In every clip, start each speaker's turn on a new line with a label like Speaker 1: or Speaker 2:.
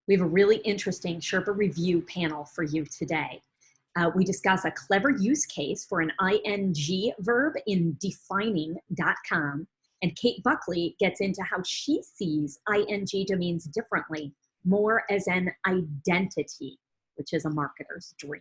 Speaker 1: We have a really interesting Sherpa review panel for you today. We discuss a clever use case for an ing verb in defining.com, and Kate Buckley gets into how she sees ing domains differently, more as an identity, which is a marketer's dream.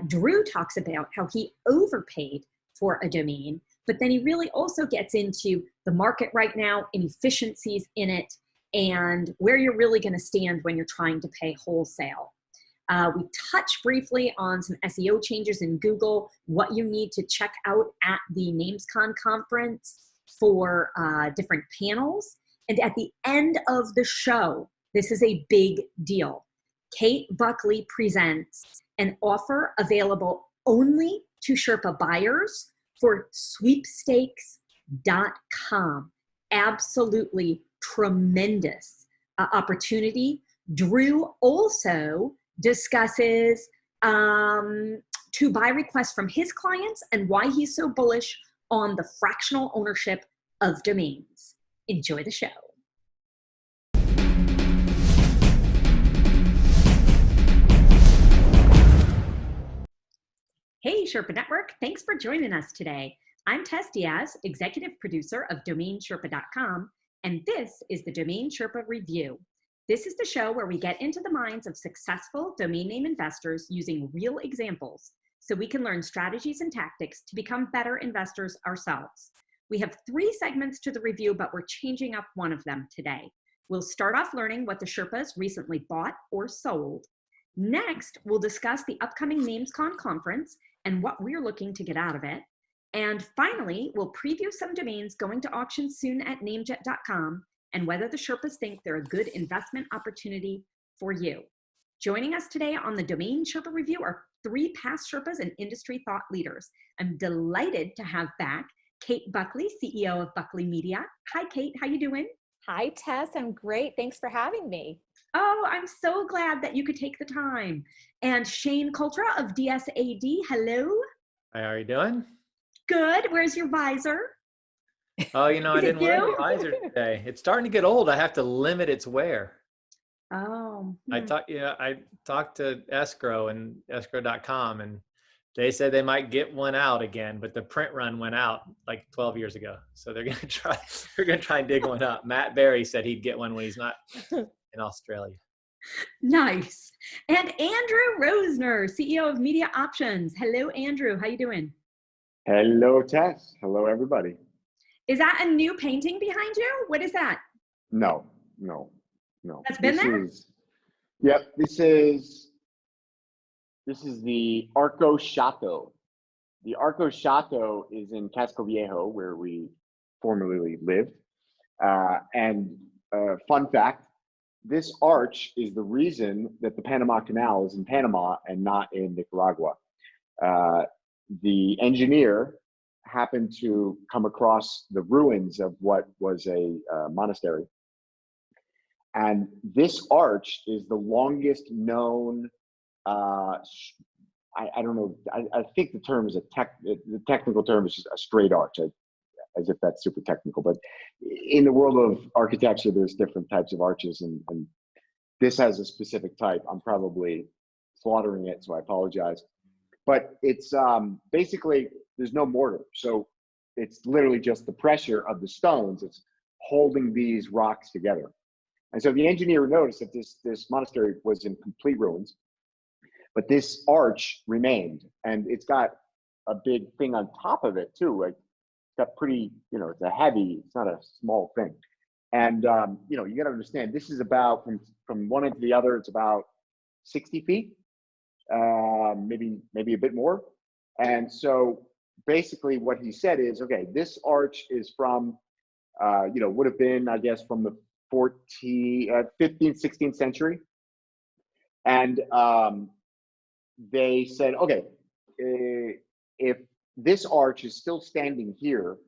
Speaker 1: Drew talks about how he overpaid for a domain, but then he really also gets into the market right now, inefficiencies in it, and where you're really going to stand when you're trying to pay wholesale. We touch briefly on some SEO changes in Google, what you need to check out at the NamesCon conference for different panels. And at the end of the show, this is a big deal. Kate Buckley presents an offer available only to Sherpa buyers for sweepstakes.com. Absolutely tremendous opportunity. Drew also discusses to buy requests from his clients and why he's so bullish on the fractional ownership of domains. Enjoy the show. Hey, Sherpa Network. Thanks for joining us today. I'm Tess Diaz, executive producer of DomainSherpa.com, and this is the Domain Sherpa Review. This is the show where we get into the minds of successful domain name investors using real examples so we can learn strategies and tactics to become better investors ourselves. We have 3 segments to the review, but we're changing up one of them today. We'll start off learning what the Sherpas recently bought or sold. Next, we'll discuss the upcoming NamesCon conference and what we're looking to get out of it. And finally, we'll preview some domains going to auction soon at NameJet.com and whether the Sherpas think they're a good investment opportunity for you. Joining us today on the Domain Sherpa Review are 3 past Sherpas and industry thought leaders. I'm delighted to have back Kate Buckley, CEO of Buckley Media. Hi, Kate. How you doing?
Speaker 2: Hi, Tess. I'm great. Thanks for having me.
Speaker 1: Oh, I'm so glad that you could take the time. And Shane Cultra of DSAD. Hello.
Speaker 3: Hi, how are you doing?
Speaker 1: Good. Where's your visor?
Speaker 3: Oh, you know, I didn't wear the
Speaker 1: you?
Speaker 3: visor today. It's starting to get old. I have to limit its wear.
Speaker 1: Oh.
Speaker 3: I talked to escrow and escrow.com, and they said they might get one out again, but the print run went out like 12 years ago. So they're going to try and dig one up. Matt Berry said he'd get one when he's not in Australia.
Speaker 1: Nice. And Andrew Rosener, CEO of Media Options. Hello, Andrew. How you doing?
Speaker 4: Hello, Tess. Hello, everybody.
Speaker 1: Is that a new painting behind you? What is that?
Speaker 4: No.
Speaker 1: That's been there?
Speaker 4: Yep, this is the Arco Chateau. The Arco Chateau is in Casco Viejo, where we formerly lived. Fun fact, this arch is the reason that the Panama Canal is in Panama and not in Nicaragua. The engineer happened to come across the ruins of what was a monastery. And this arch is the longest known, I don't know, I think the term is the technical term is just a straight arch, as if that's super technical. But in the world of architecture, there's different types of arches, and this has a specific type. I'm probably slaughtering it, so I apologize. But it's basically, there's no mortar. So it's literally just the pressure of the stones. It's holding these rocks together. And so the engineer noticed that this monastery was in complete ruins, but this arch remained, and it's got a big thing on top of it too. Like, it's got pretty, it's a heavy, it's not a small thing. And, you got to understand, this is about, from one end to the other, it's about 60 feet, maybe a bit more. And so basically what he said is, okay, this arch is from, would have been, I guess, from the 15th, 16th century. And they said, okay, if this arch is still standing here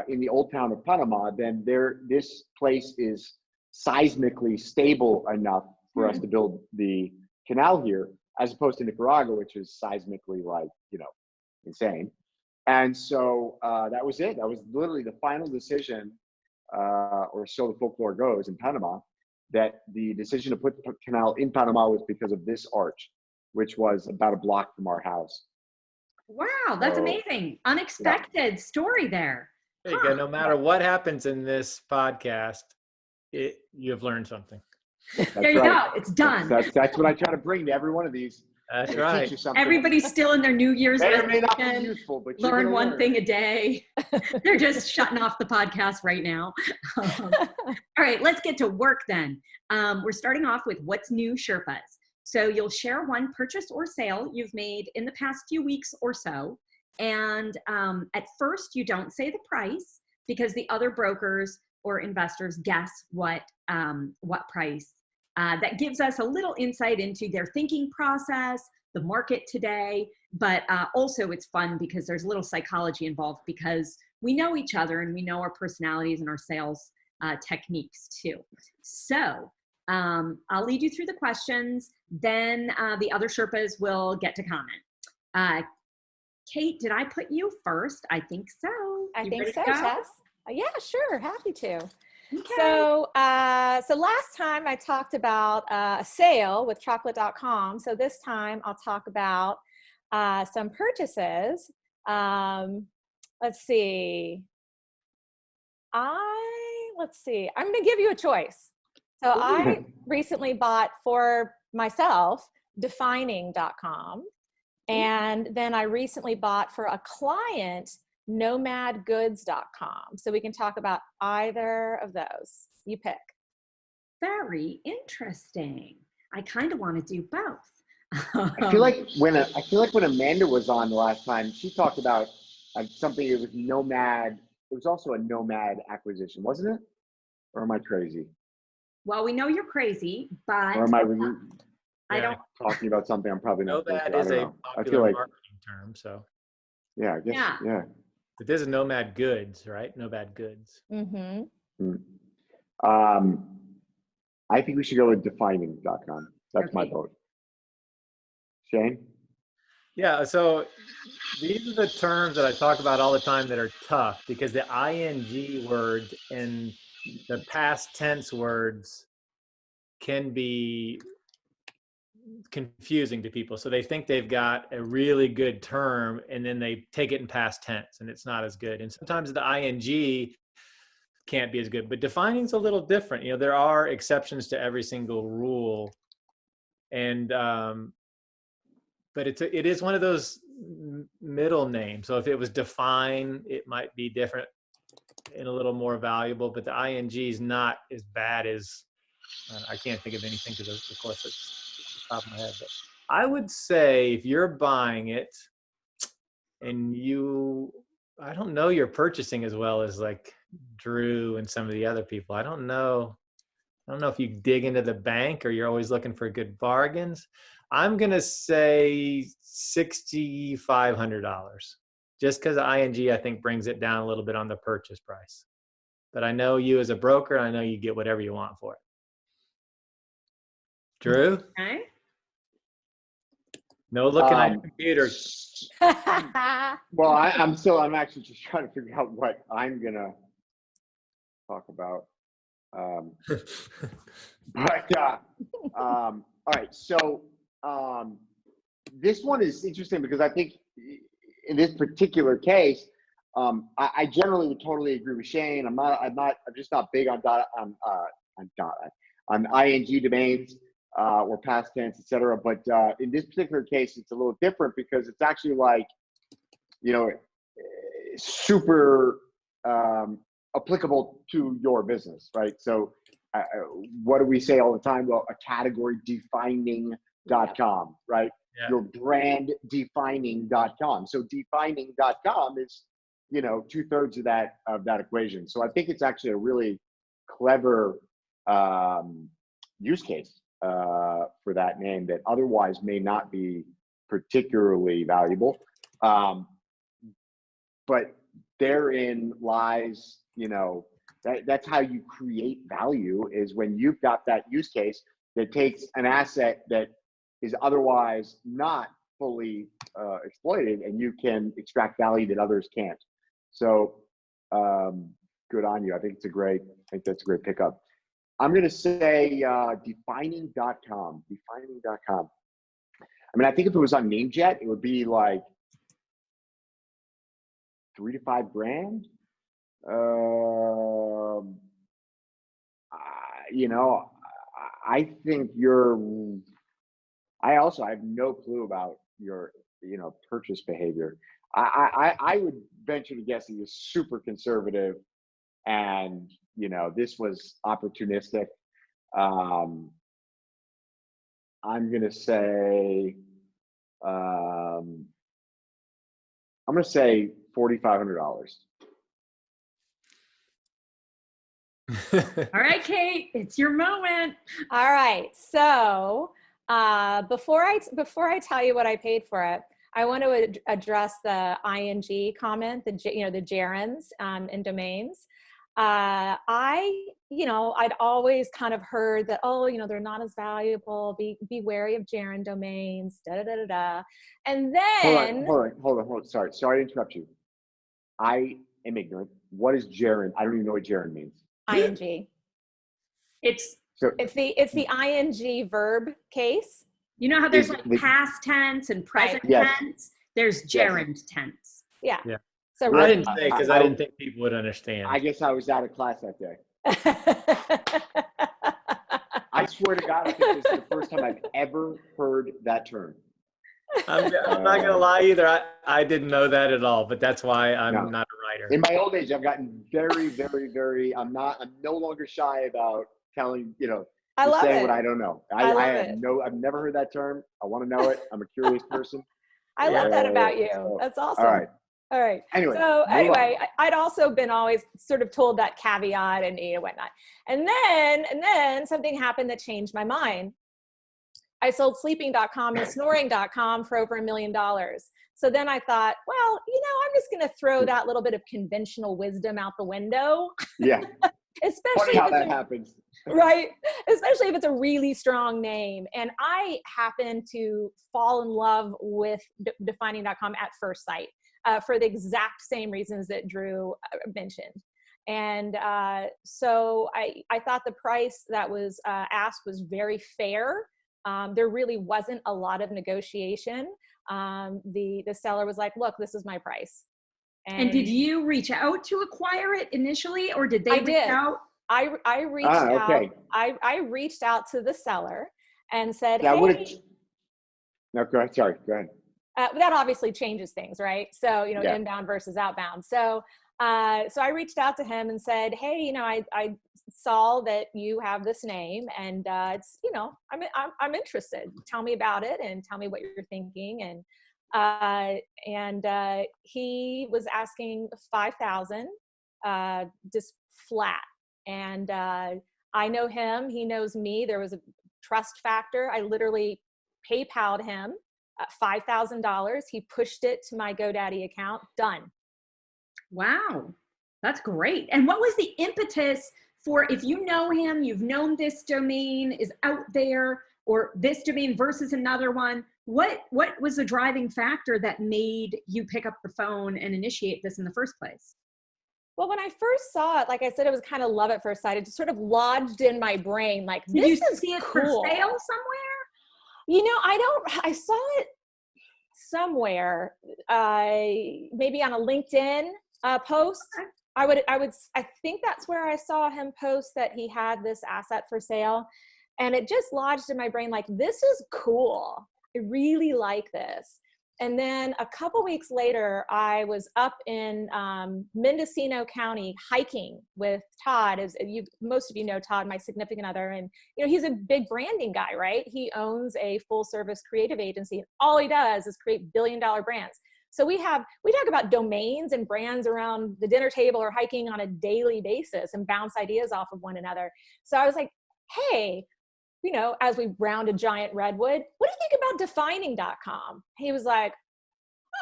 Speaker 4: in the old town of Panama, then this place is seismically stable enough for us to build the canal here, as opposed to Nicaragua, which is seismically insane. And so that was it. That was literally the final decision, or so the folklore goes, in Panama. that the decision to put the canal in Panama was because of this arch, which was about a block from our house.
Speaker 1: Wow, that's amazing. Unexpected story there.
Speaker 3: There you go. No matter what happens in this podcast, you've learned something.
Speaker 1: There you go. It's done.
Speaker 4: That's what I try to bring to every one of these.
Speaker 3: That's right.
Speaker 1: Everybody's still in their New Year's
Speaker 4: resolution. May not be
Speaker 1: resolution.
Speaker 4: Useful, but
Speaker 1: Learn one thing a day. They're just shutting off the podcast right now. All right, let's get to work then. We're starting off with what's new Sherpas. So you'll share one purchase or sale you've made in the past few weeks or so. And at first, you don't say the price because the other brokers or investors guess what price. That gives us a little insight into their thinking process, the market today, but also it's fun because there's a little psychology involved because we know each other and we know our personalities and our sales techniques too. So I'll lead you through the questions, then the other Sherpas will get to comment. Kate, did I put you first? I think so.
Speaker 2: I think so, Tess. Yeah, sure. Happy to.
Speaker 1: Okay.
Speaker 2: So last time I talked about a sale with chocolate.com. So this time I'll talk about some purchases. Let's see. I'm going to give you a choice. So I recently bought for myself defining.com. And then I recently bought for a client nomadgoods.com. So we can talk about either of those. You pick.
Speaker 1: Very interesting. I kind of want to do both.
Speaker 4: I feel like when Amanda was on the last time, she talked about something. It was Nomad. It was also a Nomad acquisition, wasn't it? Or am I crazy?
Speaker 1: Well, we know you're crazy, but
Speaker 4: or am
Speaker 1: I don't
Speaker 4: talking about something I'm probably not.
Speaker 3: Nomad is a popular marketing term, so.
Speaker 4: Yeah, I guess. Yeah.
Speaker 3: But this is Nomad Goods, right? Nomad Goods.
Speaker 2: Mm-hmm.
Speaker 4: I think we should go with defining.com. That's my vote. Shane?
Speaker 3: Yeah, so these are the terms that I talk about all the time that are tough because the ing words and the past tense words can be confusing to people. So they think they've got a really good term and then they take it in past tense and it's not as good. And sometimes the ing can't be as good, but defining is a little different. You know, there are exceptions to every single rule. And, but it is one of those middle names. So if it was define, it might be different and a little more valuable, but the ing is not as bad as, I can't think of anything because of course it's top of my head, but I would say if you're buying it and I don't know you're purchasing as well as like Drew and some of the other people. I don't know if you dig into the bank or you're always looking for good bargains. I'm going to say $6,500 just because ing I think brings it down a little bit on the purchase price. But I know you as a broker, I know you get whatever you want for it. Drew?
Speaker 1: Okay.
Speaker 3: No looking at your computer.
Speaker 4: Well, I'm actually just trying to figure out what I'm gonna talk about. All right. So this one is interesting because I think in this particular case, I generally would totally agree with Shane. I'm just not big on ing domains. Or past tense, etc. But in this particular case, it's a little different because it's actually like, super applicable to your business, right? So what do we say all the time? Well, a category defining.com, right? Yeah. Your brand defining.com. So defining.com is, 2/3 of that equation. So I think it's actually a really clever use case for that name that otherwise may not be particularly valuable. But therein lies, that's how you create value, is when you've got that use case that takes an asset that is otherwise not fully exploited and you can extract value that others can't. So good on you. I think that's a great pickup. I'm going to say defining.com. Defining.com. I mean, I think if it was on NameJet, it would be like $3 to $5 grand. You know, I think I also have no clue about your, you know, purchase behavior. I would venture to guess that you're super conservative, and you know this was opportunistic. I'm gonna say I'm gonna say $4,500.
Speaker 1: All right, Kate, it's your moment.
Speaker 2: All right. So before I tell you what I paid for it, I want to address the ing comment, the gerunds in domains. I'd always kind of heard that, oh, you know, they're not as valuable. Be wary of gerund domains. Da da da da da. And then
Speaker 4: Hold on. Sorry to interrupt you. I am ignorant. What is gerund? I don't even know what gerund means.
Speaker 2: ing. It's the ing verb case.
Speaker 1: You know how there's like past tense and present tense? There's gerund tense.
Speaker 2: Yeah.
Speaker 3: Yeah.
Speaker 2: So
Speaker 3: I didn't say because I didn't think people would understand.
Speaker 4: I guess I was out of class that day. I swear to God, I think this is the first time I've ever heard that term.
Speaker 3: I'm not gonna lie either. I didn't know that at all, but that's why I'm not a writer.
Speaker 4: In my old age, I've gotten very, very, very. I'm no longer shy about telling, you know, saying what I don't know. I've never heard that term. I want to know it. I'm a curious person.
Speaker 2: I love that about you. That's awesome. All right. Anyway, I'd also been always sort of told that caveat and whatnot. And then something happened that changed my mind. I sold sleeping.com and snoring.com for over $1 million. So then I thought, well, you know, I'm just going to throw that little bit of conventional wisdom out the window.
Speaker 4: Yeah.
Speaker 2: Especially
Speaker 4: funny how that happens.
Speaker 2: Right. Especially if it's a really strong name. And I happen to fall in love with defining.com at first sight for the exact same reasons that Drew mentioned. And so I thought the price that was asked was very fair. There really wasn't a lot of negotiation. The seller was like, look, this is my price.
Speaker 1: And did you reach out to acquire it initially, or did they reach out?
Speaker 2: I reached out. I reached out to the seller and said, hey.
Speaker 4: No, go ahead. Sorry, go ahead.
Speaker 2: That obviously changes things, right? So, you know, inbound versus outbound. So I reached out to him and said, hey, you know, I saw that you have this name, and it's, you know, I'm interested. Tell me about it and tell me what you're thinking. And he was asking $5,000 just flat. And I know him, he knows me. There was a trust factor. I literally PayPal'd him $5,000. He pushed it to my GoDaddy account. Done.
Speaker 1: Wow, that's great. And what was the impetus for, if you know him, you've known this domain is out there, or this domain versus another one, what was the driving factor that made you pick up the phone and initiate this in the first place?
Speaker 2: Well, when I first saw it, like I said, it was kind of love at first sight. It just sort of lodged in my brain. Like,
Speaker 1: did
Speaker 2: this
Speaker 1: you
Speaker 2: is
Speaker 1: see it
Speaker 2: cool.
Speaker 1: for sale somewhere?
Speaker 2: You know, I saw it somewhere, maybe on a LinkedIn post. Okay. I think that's where I saw him post that he had this asset for sale, and it just lodged in my brain. Like, this is cool. I really like this. And then a couple weeks later, I was up in Mendocino County hiking with Todd. Most of you know Todd, my significant other, and you know he's a big branding guy, right? He owns a full-service creative agency, and all he does is create billion-dollar brands. So we talk about domains and brands around the dinner table or hiking on a daily basis and bounce ideas off of one another. So I was like, hey, you know, as we round a giant redwood, what do you think about defining.com? He was like,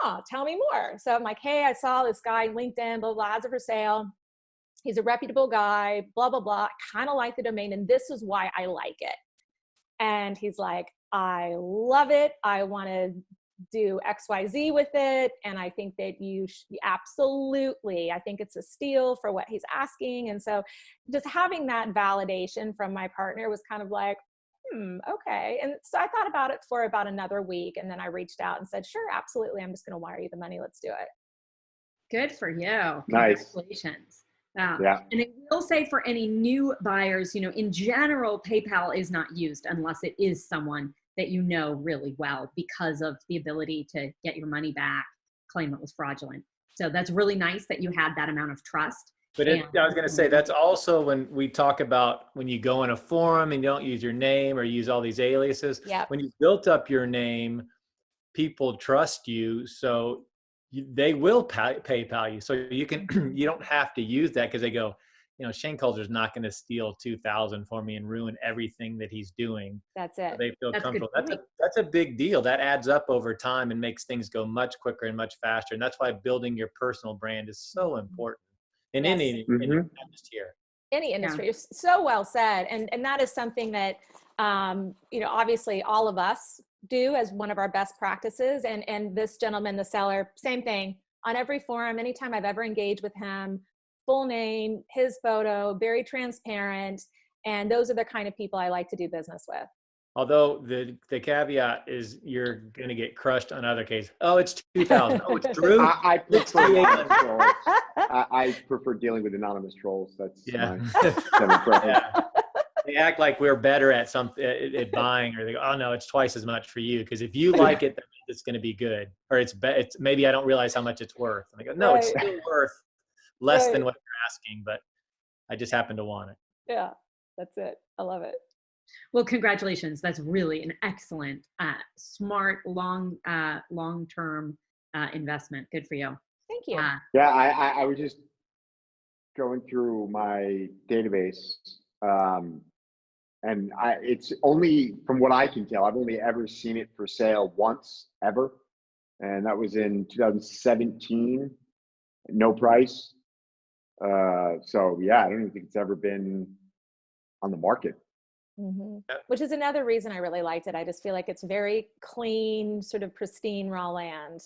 Speaker 2: oh, tell me more. So I'm like, hey, I saw this guy on LinkedIn, blah, blah, ads are for sale. He's a reputable guy, blah, blah, blah. I kind of like the domain, and this is why I like it. And he's like, I love it. I want to do XYZ with it. And I think that you absolutely, I think it's a steal for what he's asking. And so just having that validation from my partner was kind of like, okay. And so I thought about it for about another week. And then I reached out and said, sure, absolutely. I'm just going to wire you the money. Let's do it.
Speaker 1: Good for you.
Speaker 4: Nice.
Speaker 1: Congratulations.
Speaker 4: Yeah.
Speaker 1: And I will say for any new buyers, in general, PayPal is not used unless it is someone that you know really well because of the ability to get your money back, claim it was fraudulent. So that's really nice that you had that amount of trust.
Speaker 3: But I was going to say, that's also when we talk about when you go in a forum and you don't use your name or use all these aliases.
Speaker 2: Yep.
Speaker 3: When you built up your name, people trust you. So they will PayPal you. So you can, you don't have to use that because they go, Shane Cultra's not going to steal 2,000 for me and ruin everything that he's doing.
Speaker 2: That's it.
Speaker 3: So they feel
Speaker 1: That's
Speaker 3: comfortable.
Speaker 1: good.
Speaker 3: That's a big deal. That adds up over time and makes things go much quicker and much faster. And that's why building your personal brand is so important in any not just here.
Speaker 2: Any industry. Yeah. So well said. And that is something that, obviously all of us do as one of our best practices. And this gentleman, the seller, same thing on every forum, anytime I've ever engaged with him, full name, his photo, very transparent. And those are the kind of people I like to do business with.
Speaker 3: Although the caveat is you're going to get crushed on other cases. Oh, it's 2,000. Oh, it's Drew.
Speaker 4: I prefer anonymous trolls. I prefer dealing with anonymous trolls. That's my preference.
Speaker 3: Yeah. They act like we're better at something at buying, or they go, "Oh no, it's twice as much for you." Because if you like it, that means it's going to be good, or it's maybe I don't realize how much it's worth. And I go, "No, it's still worth less than what you're asking, but I just happen to want it."
Speaker 2: Yeah, that's it. I love it.
Speaker 1: Well, congratulations. That's really an excellent, smart, long-term investment. Good for you.
Speaker 2: Thank you.
Speaker 4: Yeah, I was just going through my database, and it's only, from what I can tell, I've only ever seen it for sale once, ever. And that was in 2017, no price. So yeah, I don't even think it's ever been on the market.
Speaker 2: Mm-hmm. Which is another reason I really liked it. I just feel like it's very clean, sort of pristine raw land.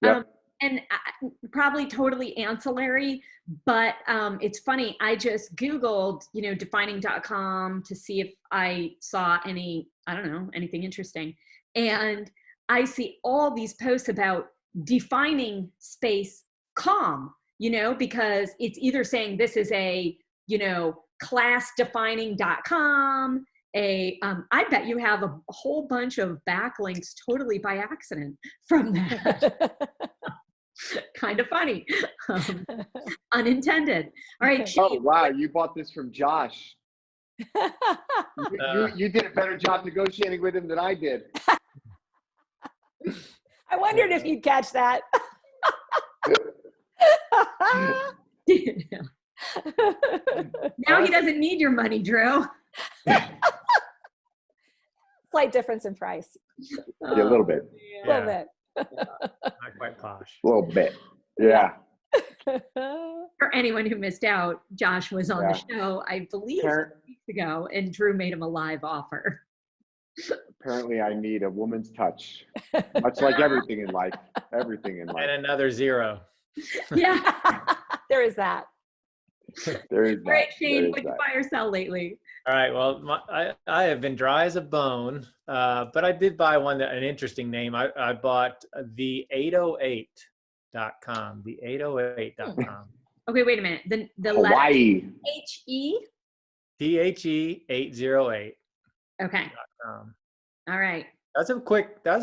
Speaker 4: Yep.
Speaker 1: And probably totally ancillary, but it's funny. I just Googled, defining.com to see if I saw anything interesting. And I see all these posts about defining space calm, because it's either saying this is a, classdefining.com. I bet you have a whole bunch of backlinks totally by accident from that. Kind of funny. Unintended. All right.
Speaker 4: Oh, wow. You bought this from Josh. You did a better job negotiating with him than I did.
Speaker 2: I wondered if you'd catch that.
Speaker 1: Now he doesn't need your money, Drew.
Speaker 2: Slight difference in price.
Speaker 4: Yeah, a little bit.
Speaker 2: A little bit.
Speaker 3: Not quite posh.
Speaker 4: A little bit. Yeah.
Speaker 1: For anyone who missed out, Josh was on the show, I believe, 2 weeks ago, and Drew made him a live offer.
Speaker 4: Apparently, I need a woman's touch, much like everything in life. Everything in life.
Speaker 3: And another 0.
Speaker 1: Yeah.
Speaker 2: There is that.
Speaker 4: There is that.
Speaker 1: All right, Shane, what'd you buy or sell lately?
Speaker 3: All right. Well, I have been dry as a bone, but I did buy an interesting name. I bought the 808.com. The 808.com.
Speaker 1: Okay, wait a minute. The
Speaker 4: Hawaii.
Speaker 1: letter H-E?
Speaker 3: THE 808.
Speaker 1: Okay. All right.
Speaker 3: That's a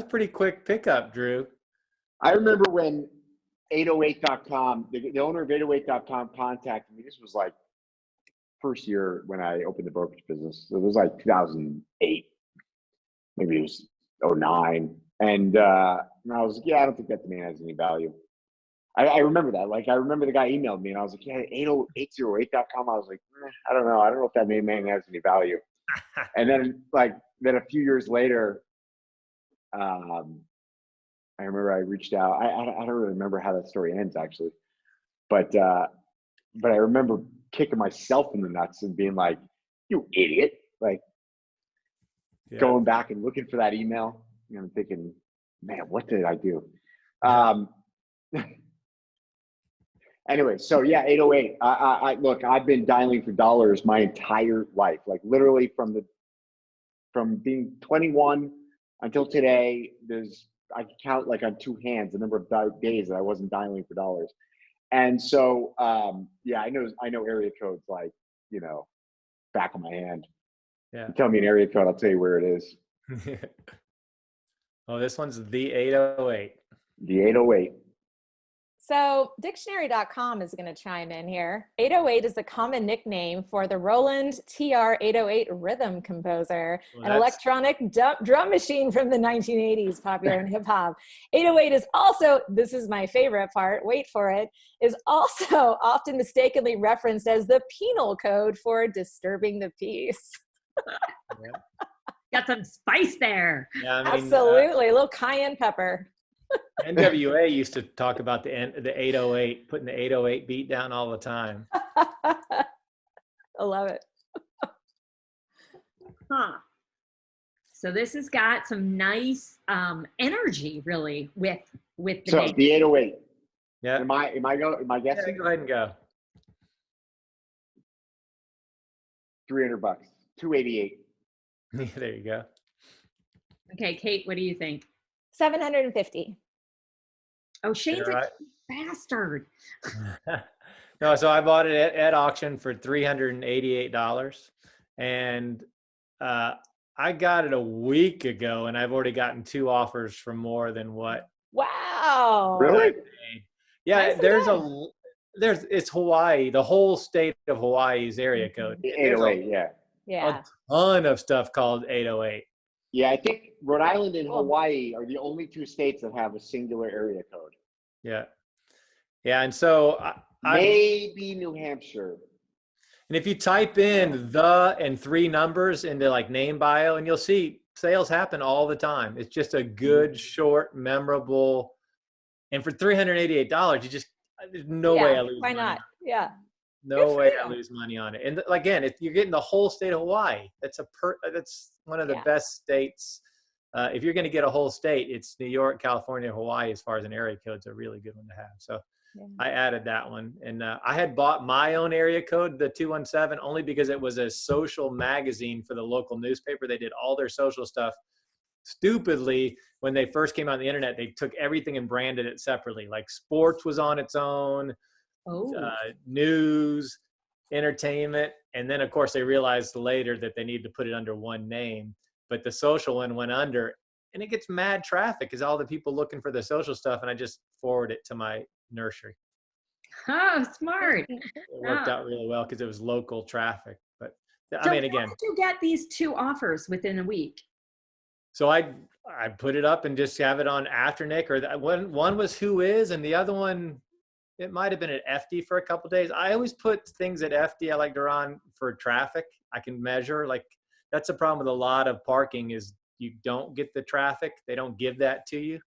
Speaker 3: pretty quick pickup, Drew.
Speaker 4: I remember when 808.com, the owner of 808.com contacted me. This was like first year when I opened the brokerage business. It was like 2008, maybe it was 09. And I was like, I don't think that domain has any value. I remember that. Like, I remember the guy emailed me and I was like, 808.com. I was like, I don't know. I don't know if that domain has any value. And then a few years later, I remember I reached out. I don't really remember how that story ends actually, but I remember kicking myself in the nuts and being like, "You idiot!" Going back and looking for that email, and I'm thinking, Man, what did I do? Anyway, so yeah, 808. I look, I've been dialing for dollars my entire life, like literally from being 21 until today. I can count like on two hands the number of days that I wasn't dialing for dollars. And so, yeah, I know area codes like, back of my hand.
Speaker 3: Yeah.
Speaker 4: You tell me an area code, I'll tell you where it is.
Speaker 3: Oh, this one's the 808.
Speaker 4: The 808.
Speaker 2: So dictionary.com is going to chime in here. 808 is a common nickname for the Roland TR-808 rhythm composer, an electronic drum machine from the 1980s, popular in hip hop. 808 is also, this is my favorite part, wait for it, is also often mistakenly referenced as the penal code for disturbing the peace.
Speaker 1: Yeah. Got some spice there.
Speaker 3: Yeah, I mean,
Speaker 2: absolutely, a little cayenne pepper.
Speaker 3: NWA used to talk about the 808, putting the 808 beat down all the time.
Speaker 2: I love it.
Speaker 1: Huh. So this has got some nice energy, really, with the
Speaker 4: so
Speaker 1: name.
Speaker 4: The 808.
Speaker 3: Yeah.
Speaker 4: Am I guessing?
Speaker 3: Yeah, go ahead and go.
Speaker 4: $300. 288.
Speaker 3: There you go.
Speaker 1: Okay, Kate, what do you think?
Speaker 2: 750.
Speaker 1: Oh, Shane's
Speaker 3: right.
Speaker 1: a bastard.
Speaker 3: No, so I bought it at auction for $388, and I got it a week ago, and I've already gotten 2 offers for more than what.
Speaker 2: Wow.
Speaker 4: Really?
Speaker 3: Yeah,
Speaker 2: Nice
Speaker 3: it's Hawaii. The whole state of Hawaii's area code.
Speaker 4: The 808, yeah.
Speaker 2: Yeah.
Speaker 3: A ton of stuff called 808.
Speaker 4: Yeah, I think Rhode Island and
Speaker 2: Cool.
Speaker 4: Hawaii are the only 2 states that have a singular area code.
Speaker 3: Yeah. Yeah, and so
Speaker 4: maybe New Hampshire.
Speaker 3: And if you type in the and 3 numbers into like name bio, and you'll see sales happen all the time. It's just a good, short, memorable. And for $388, there's no way I lose
Speaker 2: why
Speaker 3: money.
Speaker 2: not? Yeah.
Speaker 3: No way I lose money on it. And again, if you're getting the whole state of Hawaii, that's one of the best states. If you're going to get a whole state, it's New York, California, Hawaii. As far as an area code, it's a really good one to have. So I added that one, and I had bought my own area code, the 217, only because it was a social magazine for the local newspaper. They did all their social stuff. Stupidly, when they first came out on the internet, they took everything and branded it separately. Like sports was on its own. News, entertainment, and then of course they realized later that they needed to put it under one name, but the social one went under, and it gets mad traffic because all the people looking for the social stuff, and I just forward it to my nursery.
Speaker 1: Oh, smart.
Speaker 3: It worked out really well because it was local traffic. But I
Speaker 1: So
Speaker 3: mean, again,
Speaker 1: how did you get these 2 offers within a week?
Speaker 3: so I put it up and just have it on after Nick, or one was Who Is, and the other one, it might have been at FD for a couple of days. I always put things at FD. I like to run for traffic. I can measure. Like, that's the problem with a lot of parking is you don't get the traffic. They don't give that to you.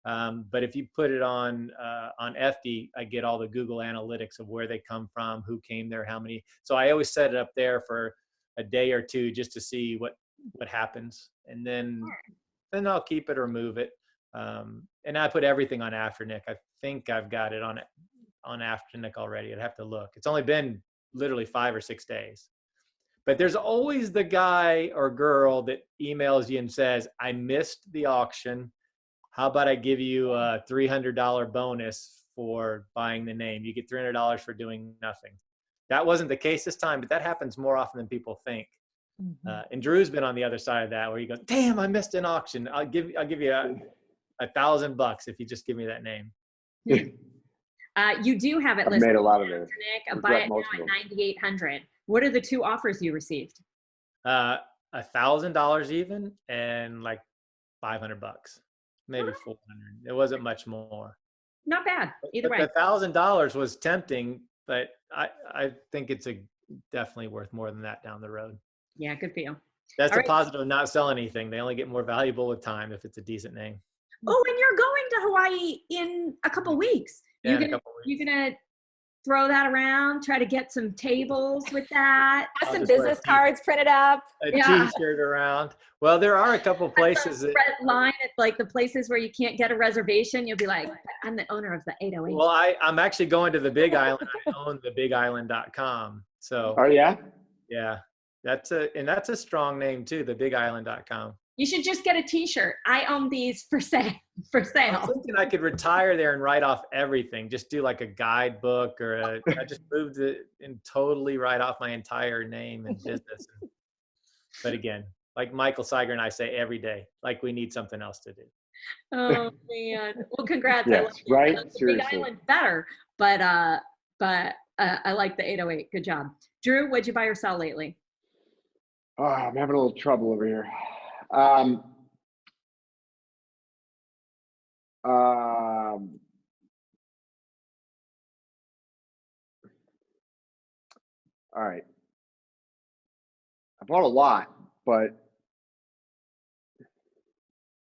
Speaker 3: But if you put it on FD, I get all the Google Analytics of where they come from, who came there, how many. So I always set it up there for a day or 2 just to see what happens, and then I'll keep it or move it. And I put everything on After Nick. I think I've got it on After Nick already. I'd have to look. It's only been literally 5 or 6 days. But there's always the guy or girl that emails you and says, I missed the auction. How about I give you a $300 bonus for buying the name? You get $300 for doing nothing. That wasn't the case this time, but that happens more often than people think. And Drew's been on the other side of that, where you go, damn, I missed an auction. I'll give you $1,000 if you just give me that name.
Speaker 1: You do have it
Speaker 4: I've
Speaker 1: listed.
Speaker 4: made a lot of those.
Speaker 1: Nick, buy it now at 9,800. What are the 2 offers you received?
Speaker 3: $1,000 even, and like $500, maybe $400. It wasn't much more.
Speaker 1: Not bad. Either way.
Speaker 3: The $1,000 was tempting, but I think it's definitely worth more than that down the road.
Speaker 1: Yeah, good for you.
Speaker 3: That's
Speaker 1: All
Speaker 3: the
Speaker 1: right.
Speaker 3: positive of not selling anything. They only get more valuable with time if it's a decent name.
Speaker 1: Oh, and you're going to Hawaii in a couple weeks.
Speaker 3: Yeah,
Speaker 1: You're
Speaker 3: in a couple weeks.
Speaker 1: gonna throw that around, try to get some tables with that.
Speaker 2: Have some business cards printed up.
Speaker 3: A
Speaker 1: Yeah.
Speaker 3: t-shirt around. Well, there are a couple places that,
Speaker 1: Red line at like the places where you can't get a reservation. You'll be like, I'm the owner of the 808.
Speaker 3: well, I'm actually going to the Big Island. I own the BigIsland.com. So
Speaker 4: Oh yeah.
Speaker 3: yeah, that's a strong name too, the BigIsland.com.
Speaker 1: You should just get a t-shirt. I own these for sale. For
Speaker 3: I was
Speaker 1: sale.
Speaker 3: thinking I could retire there and write off everything. Just do like a guidebook I just moved it and totally write off my entire name and business. But again, like Michael Seiger and I say every day, like we need something else to do.
Speaker 1: Oh man. Well, congrats. I
Speaker 4: Yes,
Speaker 1: like
Speaker 4: right?
Speaker 1: the Big
Speaker 4: Seriously.
Speaker 1: Island better, but I like the 808. Good job. Drew, what'd you buy or sell lately?
Speaker 4: Oh, I'm having a little trouble over here. All right. I bought a lot, but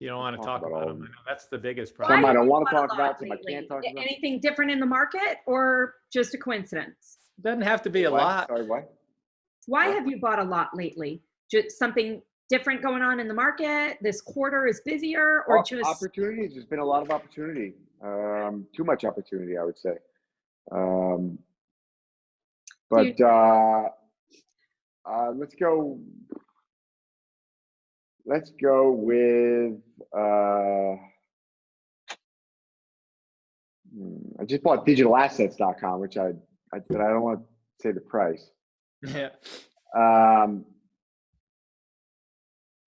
Speaker 3: You don't want to talk about them. I know that's the biggest
Speaker 1: Why
Speaker 3: problem.
Speaker 4: some I
Speaker 1: have
Speaker 4: don't
Speaker 1: you
Speaker 4: want to
Speaker 1: bought a
Speaker 4: talk
Speaker 1: lot
Speaker 4: about, some I
Speaker 1: lately?
Speaker 4: can't talk about.
Speaker 1: Anything different in the market or just a coincidence?
Speaker 3: Doesn't have to be a
Speaker 4: What?
Speaker 3: lot.
Speaker 4: Sorry, what?
Speaker 1: Why
Speaker 4: What?
Speaker 1: have you bought a lot lately? Just something different going on in the market? This quarter is busier or just
Speaker 4: Opportunities. There's been a lot of opportunity. Too much opportunity, I would say. But let's go. Let's go with. I just bought digitalassets.com, which I don't want to say the price.
Speaker 3: Yeah.
Speaker 4: All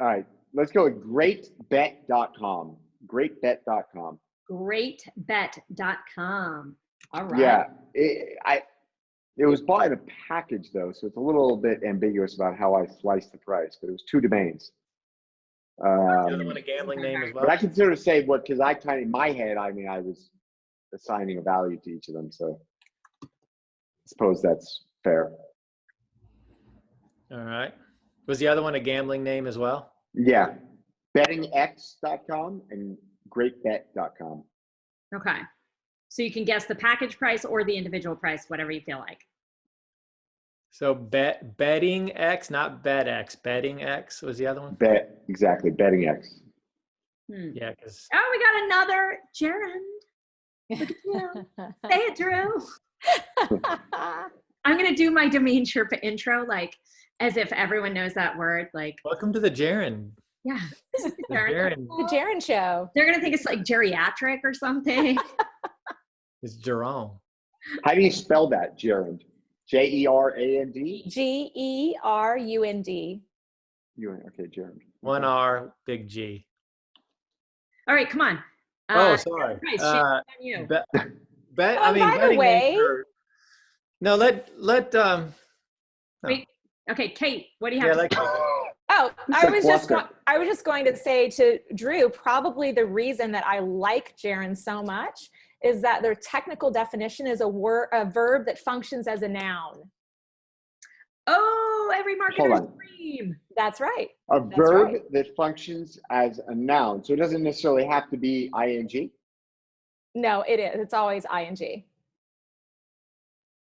Speaker 4: right, let's go with greatbet.com. Greatbet.com.
Speaker 1: greatbet.com. All right.
Speaker 4: Yeah, it was bought in a package though, so it's a little bit ambiguous about how I sliced the price. But it was 2 domains.
Speaker 3: The other one a gambling name as well.
Speaker 4: But I can sort of say what, because I kind of in my head, I mean, I was assigning a value to each of them, so I suppose that's fair.
Speaker 3: All right. Was the other one a gambling name as well?
Speaker 4: Yeah, bettingx.com and greatbet.com.
Speaker 1: Okay. So you can guess the package price or the individual price, whatever you feel like.
Speaker 3: So betting X, not BetX. Betting X was the other one.
Speaker 4: Exactly, bettingx.
Speaker 3: Yeah, because
Speaker 1: Oh, we got another Jaron. Look at you. Say it, Drew. I'm going to do my DomainSherpa intro, like as if everyone knows that word. Like,
Speaker 3: welcome to the Jaron.
Speaker 1: yeah.
Speaker 3: The Jaron
Speaker 2: The Jaron Show.
Speaker 1: They're going to think it's like geriatric or something.
Speaker 3: is Jerome.
Speaker 4: How do you spell that, Gerund? Jerand?
Speaker 2: Gerund.
Speaker 4: Okay, Gerund.
Speaker 3: One R, big G.
Speaker 1: All right, come on.
Speaker 3: Sorry.
Speaker 1: Price, shame on you.
Speaker 3: Bet.
Speaker 2: Oh,
Speaker 3: I mean,
Speaker 2: by the
Speaker 3: betting
Speaker 2: way-
Speaker 3: names are- no. Let.
Speaker 1: Wait, okay, Kate, what do you
Speaker 3: Yeah,
Speaker 1: have?
Speaker 3: like.
Speaker 2: Oh,
Speaker 4: It's
Speaker 2: I
Speaker 4: a
Speaker 2: was
Speaker 4: cluster.
Speaker 2: just going to say to Drew, probably the reason that I like Jaron so much is that their technical definition is a verb that functions as a noun.
Speaker 1: Oh, every
Speaker 4: Hold
Speaker 1: marketer's
Speaker 4: on.
Speaker 1: dream.
Speaker 2: That's right.
Speaker 4: A
Speaker 2: That's
Speaker 4: verb
Speaker 2: right.
Speaker 4: that functions as a noun. So it doesn't necessarily have to be ing.
Speaker 2: No, it is. It's always ing.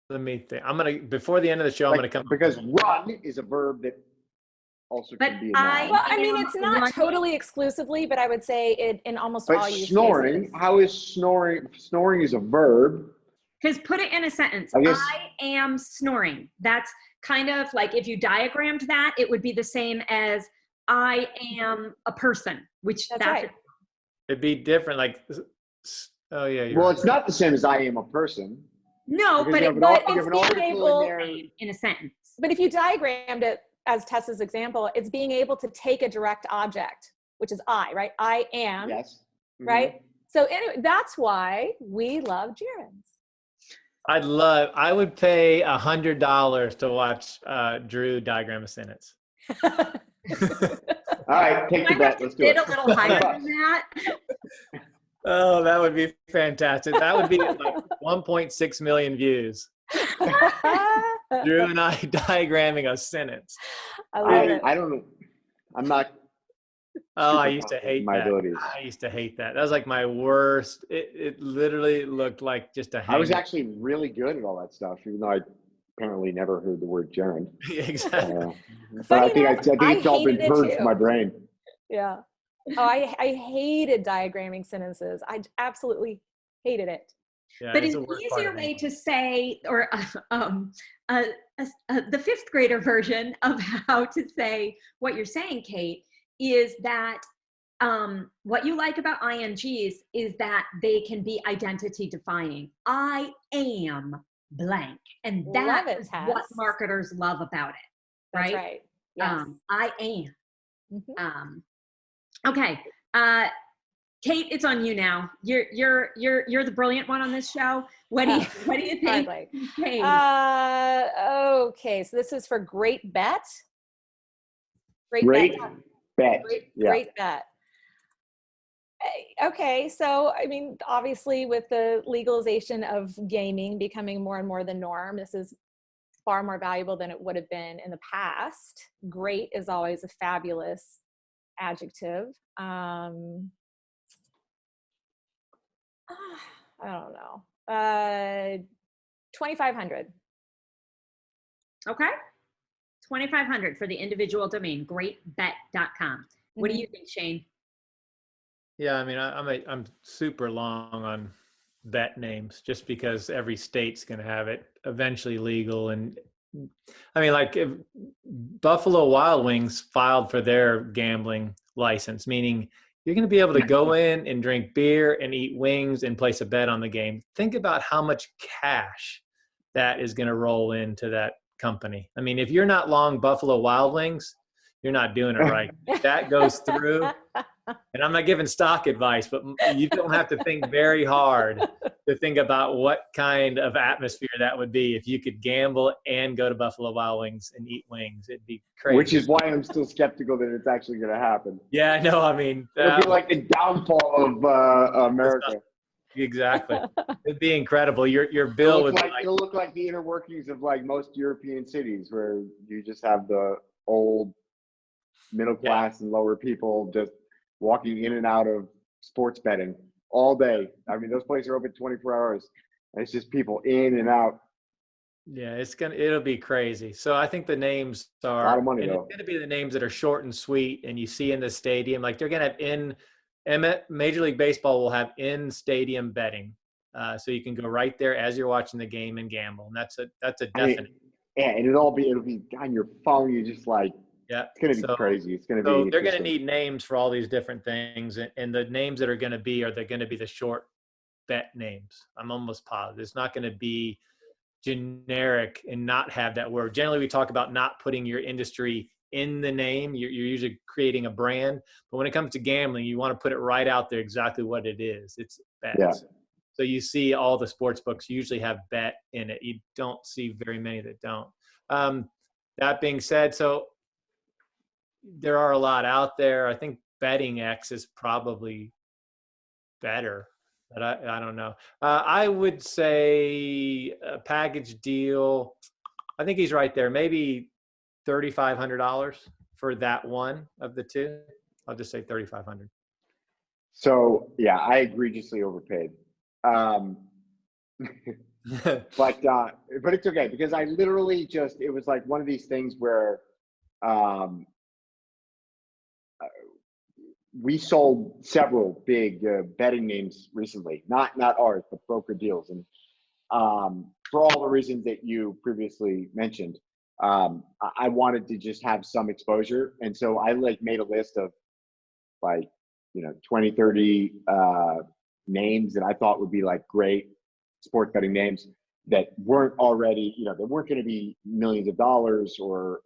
Speaker 3: Let me think. Before the end of the show, I'm gonna come.
Speaker 4: Because run is a verb that also
Speaker 1: But
Speaker 4: can be a noun.
Speaker 2: Well, I mean, it's
Speaker 1: Running.
Speaker 2: not totally exclusively, but I would say it in almost all
Speaker 4: But
Speaker 2: use
Speaker 4: snoring,
Speaker 2: cases.
Speaker 4: how is snoring? Snoring is a verb.
Speaker 1: Because put it in a sentence.
Speaker 4: I guess-
Speaker 1: I am snoring. That's kind of like if you diagrammed that, it would be the same as I am a person, which
Speaker 2: That's right.
Speaker 3: It'd be different. Like, oh yeah. You're
Speaker 4: Well,
Speaker 3: right.
Speaker 4: it's not the same as I am a person.
Speaker 1: No,
Speaker 4: Because
Speaker 1: but
Speaker 4: you
Speaker 1: it
Speaker 4: have an
Speaker 1: but
Speaker 4: ar-
Speaker 2: it's
Speaker 4: you have an
Speaker 2: being
Speaker 4: article
Speaker 2: able-
Speaker 4: in there.
Speaker 1: in a sentence.
Speaker 2: But if you diagrammed it as Tessa's example, it's being able to take a direct object, which is I, right? I am,
Speaker 4: Yes. Mhm.
Speaker 2: right? So anyway, that's why we love gerunds.
Speaker 3: I would pay $100 to watch Drew diagram a sentence.
Speaker 4: All right, take the
Speaker 1: Might have
Speaker 4: bet.
Speaker 1: to
Speaker 4: Let's do
Speaker 1: bid
Speaker 4: it.
Speaker 1: a little higher than that.
Speaker 3: Oh, that would be fantastic. That would be like 1.6 million views. Drew and I diagramming a sentence.
Speaker 2: I love it.
Speaker 4: I don't know. I'm not.
Speaker 3: Oh, I
Speaker 4: super
Speaker 3: used to
Speaker 4: confident in
Speaker 3: hate
Speaker 4: my
Speaker 3: that.
Speaker 4: abilities.
Speaker 3: I used to hate that. That was like my worst. It literally looked like just a
Speaker 4: I was
Speaker 3: hang.
Speaker 4: actually really good at all that stuff, even though I apparently never heard the word gerund.
Speaker 3: Exactly.
Speaker 4: But
Speaker 2: Funny
Speaker 4: I think
Speaker 2: enough,
Speaker 4: I think
Speaker 2: I
Speaker 4: it's all been
Speaker 2: hated it
Speaker 4: purged from my
Speaker 2: too.
Speaker 4: brain.
Speaker 2: Yeah. Oh, I hated diagramming sentences. I absolutely hated it.
Speaker 3: Yeah,
Speaker 1: But
Speaker 3: it's
Speaker 1: an
Speaker 3: the worst part
Speaker 1: easier
Speaker 3: of
Speaker 1: way
Speaker 3: English.
Speaker 1: to say, or the fifth grader version of how to say what you're saying, Kate, is that what you like about INGs is that they can be identity defining. I am blank. And
Speaker 2: Love
Speaker 1: that
Speaker 2: it,
Speaker 1: is what
Speaker 2: Tess.
Speaker 1: marketers love about it,
Speaker 2: That's
Speaker 1: right?
Speaker 2: right. Yes.
Speaker 1: I am.
Speaker 2: Mhm.
Speaker 1: Okay. Kate, it's on you now. You're the brilliant one on this show. What do you think?
Speaker 2: Hardly.
Speaker 1: Kate?
Speaker 2: Okay, so this is for great bet.
Speaker 4: Great bet. Yeah.
Speaker 2: Great bet. Okay, so I mean, obviously, with the legalization of gaming becoming more and more the norm, this is far more valuable than it would have been in the past. Great is always a fabulous adjective. I don't know. 2,500.
Speaker 1: Okay. 2,500 for the individual domain, greatbet.com. What do you think, Shane?
Speaker 3: Yeah, I mean, I'm super long on bet names just because every state's going to have it eventually legal. And I mean, like if Buffalo Wild Wings filed for their gambling license, meaning you're going to be able to go in and drink beer and eat wings and place a bet on the game. Think about how much cash that is going to roll into that company. I mean, if you're not long Buffalo Wild Wings, you're not doing it right. That goes through. And I'm not giving stock advice, but you don't have to think very hard to think about what kind of atmosphere that would be if you could gamble and go to Buffalo Wild Wings and eat wings. It'd be crazy.
Speaker 4: Which is why I'm still skeptical that it's actually going to happen.
Speaker 3: Yeah, no, I mean,
Speaker 4: It'll be like the downfall of America.
Speaker 3: Exactly. It'd be incredible. Your bill would be like,
Speaker 4: it'll look like the inner workings of like most European cities where you just have the old middle class and lower people just walking in and out of sports betting all day. I mean, those places are open 24 hours. And it's just people in and out.
Speaker 3: yeah, it'll be crazy. So I think the names are
Speaker 4: A lot of money,
Speaker 3: and
Speaker 4: though.
Speaker 3: it's going to be the names that are short and sweet, and you see in the stadium, like they're going to have Major League Baseball will have in stadium betting, so you can go right there as you're watching the game and gamble, and that's a definite.
Speaker 4: And it'll be on your phone. You just like,
Speaker 3: Yeah,
Speaker 4: it's going to be crazy. It's going to
Speaker 3: so
Speaker 4: be.
Speaker 3: they're going to need names for all these different things, and the names that are going to be they're going to be the short bet names. I'm almost positive it's not going to be generic and not have that word. Generally, we talk about not putting your industry in the name. You're usually creating a brand, but when it comes to gambling, you want to put it right out there exactly what it is. It's bets.
Speaker 4: Yeah.
Speaker 3: So you see all the sports books usually have bet in it. You don't see very many that don't. That being said, so there are a lot out there. I think Betting X is probably better, but I don't know. I would say a package deal. I think he's right there. Maybe $3,500 for that one of the two. I'll just say 3,500.
Speaker 4: So yeah, I egregiously overpaid. But it's okay because I literally it was like one of these things where we sold several big betting names recently, not ours, but broker deals. And for all the reasons that you previously mentioned, I wanted to just have some exposure. And so I like made a list of like, 20, 30 names that I thought would be like great sports betting names that weren't already, they weren't going to be millions of dollars or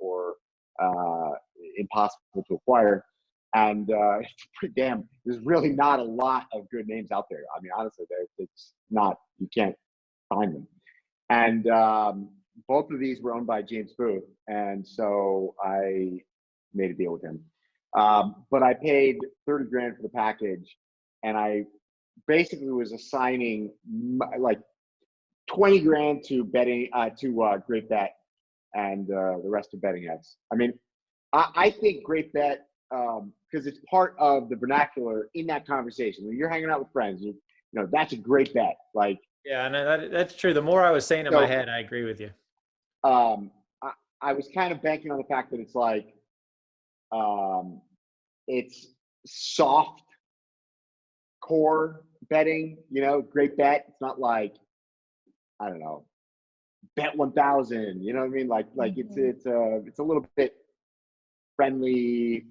Speaker 4: impossible to acquire. And there's really not a lot of good names out there. I mean, honestly, it's not, you can't find them. And both of these were owned by James Booth. And so I made a deal with him. But I paid 30 grand for the package, and I basically was assigning like 20 grand to betting, to Great Bet, and the rest of Betting X. I mean, I think Great Bet because it's part of the vernacular in that conversation. When you're hanging out with friends, you know, that's a great bet. Like,
Speaker 3: Yeah, no, that's true. The more I was saying in my head, I agree with you.
Speaker 4: I was kind of banking on the fact that it's like, it's soft core betting, you know, great bet. It's not like, I don't know, bet 1,000, you know what I mean? Like it's a little bit friendly,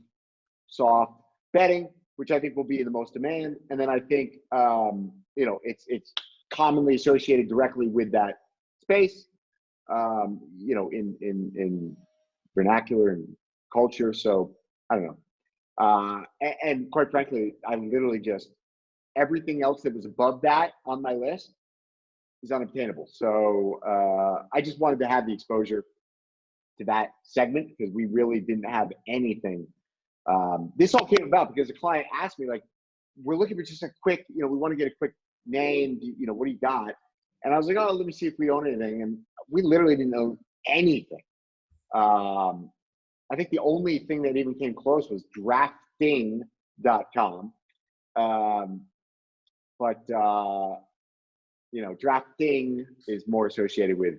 Speaker 4: soft betting, which I think will be in the most demand. And then I think, you know, it's commonly associated directly with that space, you know, in vernacular and culture. So I don't know. And quite frankly, I literally just, everything else that was above that on my list is unobtainable. So I just wanted to have the exposure to that segment because we really didn't have anything. This all came about because a client asked me, like, we're looking for just a quick, you know, we want to get a quick name, you know, what do you got? And I was like, oh, let me see if we own anything. And we literally didn't own anything. I think the only thing that even came close was drafting.com. But you know, drafting is more associated with,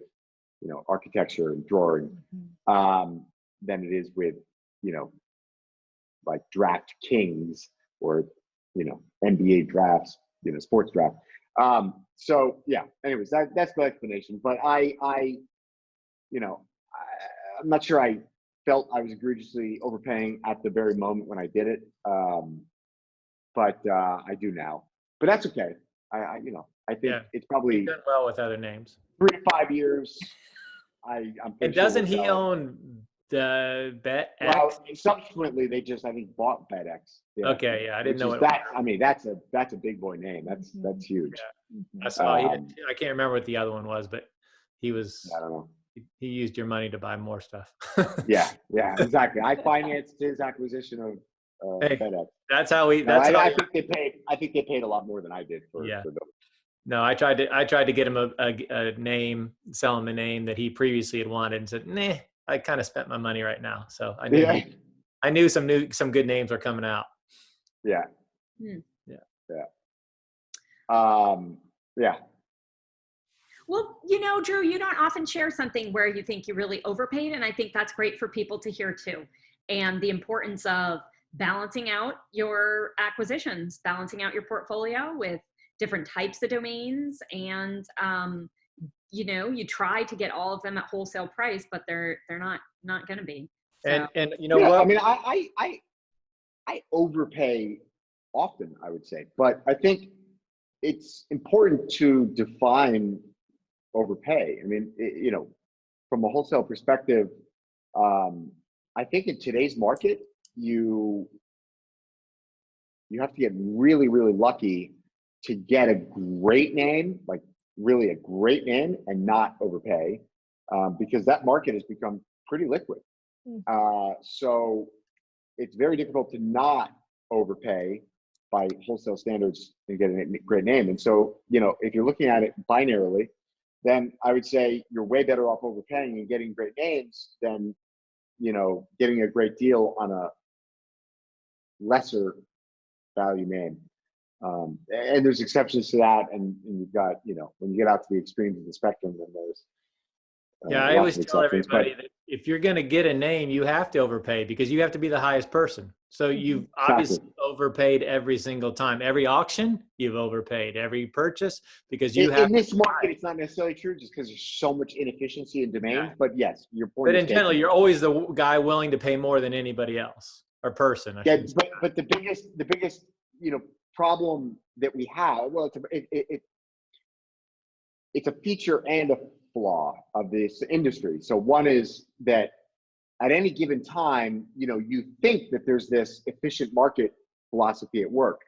Speaker 4: you know, architecture and drawing than it is with, you know, like Draft Kings or, you know, NBA drafts, you know, sports draft. So yeah, anyways, that's the explanation. But I you know, I'm not sure I felt I was egregiously overpaying at the very moment when I did it. But I do now. But that's okay. I you know, I think it's probably
Speaker 3: done well with other names.
Speaker 4: 3 to 5 years. I'm
Speaker 3: and doesn't he own the BetX?
Speaker 4: Well, subsequently they just, I think, bought BetX. Yeah.
Speaker 3: Okay, yeah, I didn't know
Speaker 4: that. I mean, that's a big boy name. That's huge.
Speaker 3: Yeah. I saw. I can't remember what the other one was, but he was.
Speaker 4: I don't know.
Speaker 3: He used your money to buy more stuff.
Speaker 4: yeah, exactly. I financed his acquisition of BetX.
Speaker 3: That's how we.
Speaker 4: I think they paid. I think they paid a lot more than I did for those.
Speaker 3: No, I tried to get him a name, sell him a name that he previously had wanted, and said, "Nah, I kind of spent my money right now." So I knew some good names were coming out.
Speaker 4: Yeah.
Speaker 1: Yeah.
Speaker 4: Yeah.
Speaker 1: Well, you know, Drew, you don't often share something where you think you really overpaid, and I think that's great for people to hear too. And the importance of balancing out your acquisitions, balancing out your portfolio with different types of domains, and you know, you try to get all of them at wholesale price, but they're not going to be. So.
Speaker 3: And you know what?
Speaker 4: I mean, I overpay often, I would say, but I think it's important to define overpay. I mean, you know, from a wholesale perspective, I think in today's market, you have to get really, really lucky to get a great name, like really a great name, and not overpay, because that market has become pretty liquid. So it's very difficult to not overpay by wholesale standards and get a great name. And so, you know, if you're looking at it binarily, then I would say you're way better off overpaying and getting great names than, you know, getting a great deal on a lesser value name. And there's exceptions to that. And you've got, you know, when you get out to the extremes of the spectrum, then there's
Speaker 3: I always tell everybody that if you're going to get a name, you have to overpay because you have to be the highest person. So you've obviously overpaid every single time. Every auction, you've overpaid. Every purchase, because you have.
Speaker 4: In this market, it's not necessarily true just because there's so much inefficiency in domains. Yeah. But yes, your point.
Speaker 3: But in general, you're always the guy willing to pay more than anybody else or person.
Speaker 4: But the biggest you know problem that we have, well, it's a feature and a flaw of this industry. So one is that at any given time, you know, you think that there's this efficient market philosophy at work.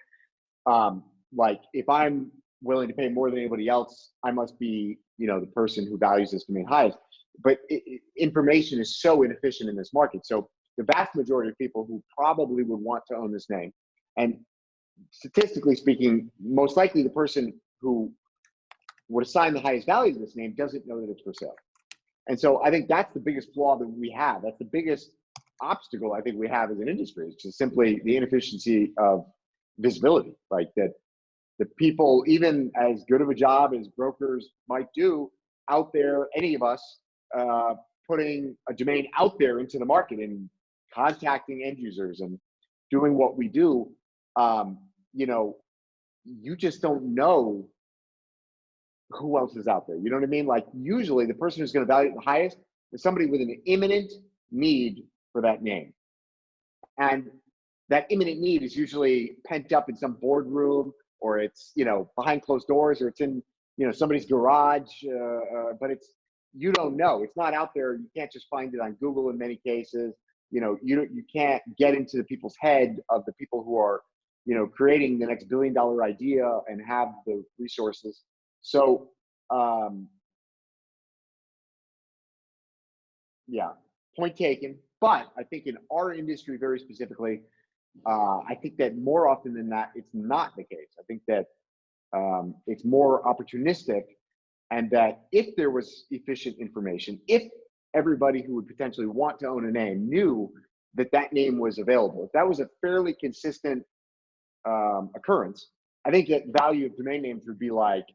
Speaker 4: Like if I'm willing to pay more than anybody else, I must be, you know, the person who values this domain highest. But information is so inefficient in this market. So the vast majority of people who probably would want to own this name, and statistically speaking, most likely the person who would assign the highest value to this name doesn't know that it's for sale. And so I think that's the biggest flaw that we have. That's the biggest obstacle I think we have as an industry. It's just simply the inefficiency of visibility, like that the people, even as good of a job as brokers might do out there, any of us putting a domain out there into the market and contacting end users and doing what we do, you know, you just don't know who else is out there. You know what I mean? Like usually the person who's going to value it the highest is somebody with an imminent need for that name. And that imminent need is usually pent up in some boardroom, or it's, you know, behind closed doors, or it's in, you know, somebody's garage, but it's, you don't know. It's not out there. You can't just find it on Google in many cases. You know, you can't get into the people's head of the people who are, you know, creating the next $1 billion idea and have the resources. So, yeah, point taken. But I think in our industry, very specifically, I think that more often than not, it's not the case. I think that it's more opportunistic, and that if there was efficient information, if everybody who would potentially want to own a name knew that that name was available, if that was a fairly consistent occurrence, I think that value of domain names would be like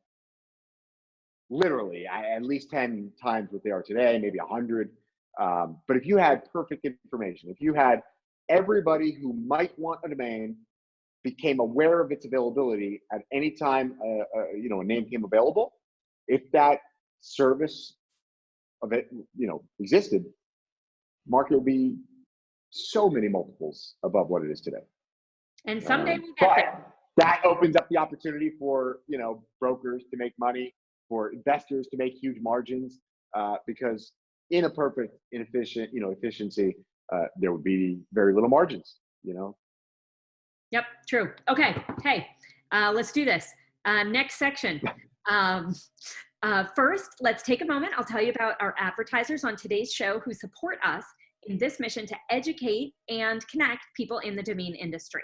Speaker 4: literally at least 10 times what they are today, maybe 100. But if you had perfect information, if you had everybody who might want a domain became aware of its availability at any time, you know, a name came available, if that service of it, you know, existed, market would be so many multiples above what it is today.
Speaker 1: And someday we'll get there.
Speaker 4: That opens up the opportunity for, you know, brokers to make money, for investors to make huge margins, because in a perfect, inefficient, you know, efficiency, there would be very little margins, you know?
Speaker 1: Yep, true. Okay, hey, let's do this. Next section. First, let's take a moment. I'll tell you about our advertisers on today's show who support us in this mission to educate and connect people in the domain industry.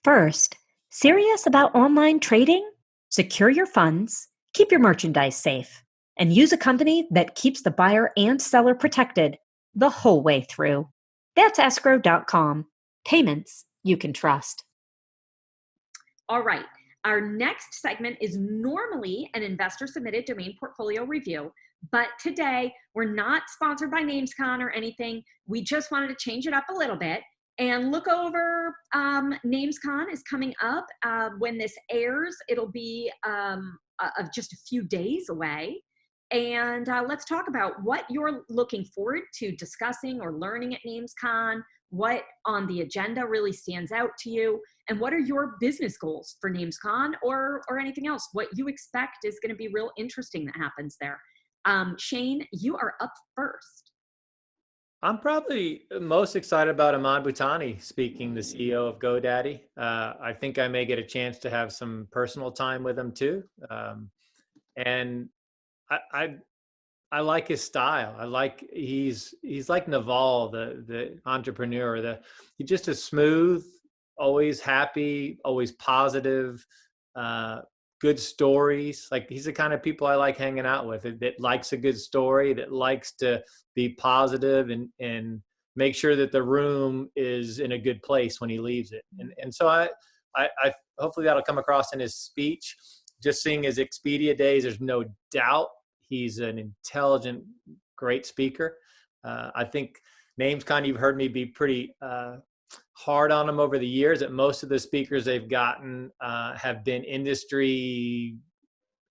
Speaker 5: First, serious about online trading? Secure your funds, keep your merchandise safe, and use a company that keeps the buyer and seller protected the whole way through. That's escrow.com. Payments you can trust.
Speaker 1: All right. Our next segment is normally an investor-submitted domain portfolio review, but today we're not sponsored by NamesCon or anything. We just wanted to change it up a little bit and look over NamesCon is coming up. When this airs, it'll be just a few days away. And let's talk about what you're looking forward to discussing or learning at NamesCon, what on the agenda really stands out to you, and what are your business goals for NamesCon or anything else, what you expect is going to be real interesting that happens there. Shane, you are up first.
Speaker 3: I'm probably most excited about Aman Bhutani speaking, the CEO of GoDaddy. I think I may get a chance to have some personal time with him too. And I like his style. I like, he's like Naval, the entrepreneur, he's just a smooth, always happy, always positive, good stories. Like he's the kind of people I like hanging out with, that likes a good story, that likes to be positive and make sure that the room is in a good place when he leaves it. And so I hopefully that'll come across in his speech. Just seeing his Expedia days, there's no doubt he's an intelligent, great speaker. I think NamesCon, you've heard me be pretty hard on him over the years, that most of the speakers they've gotten have been industry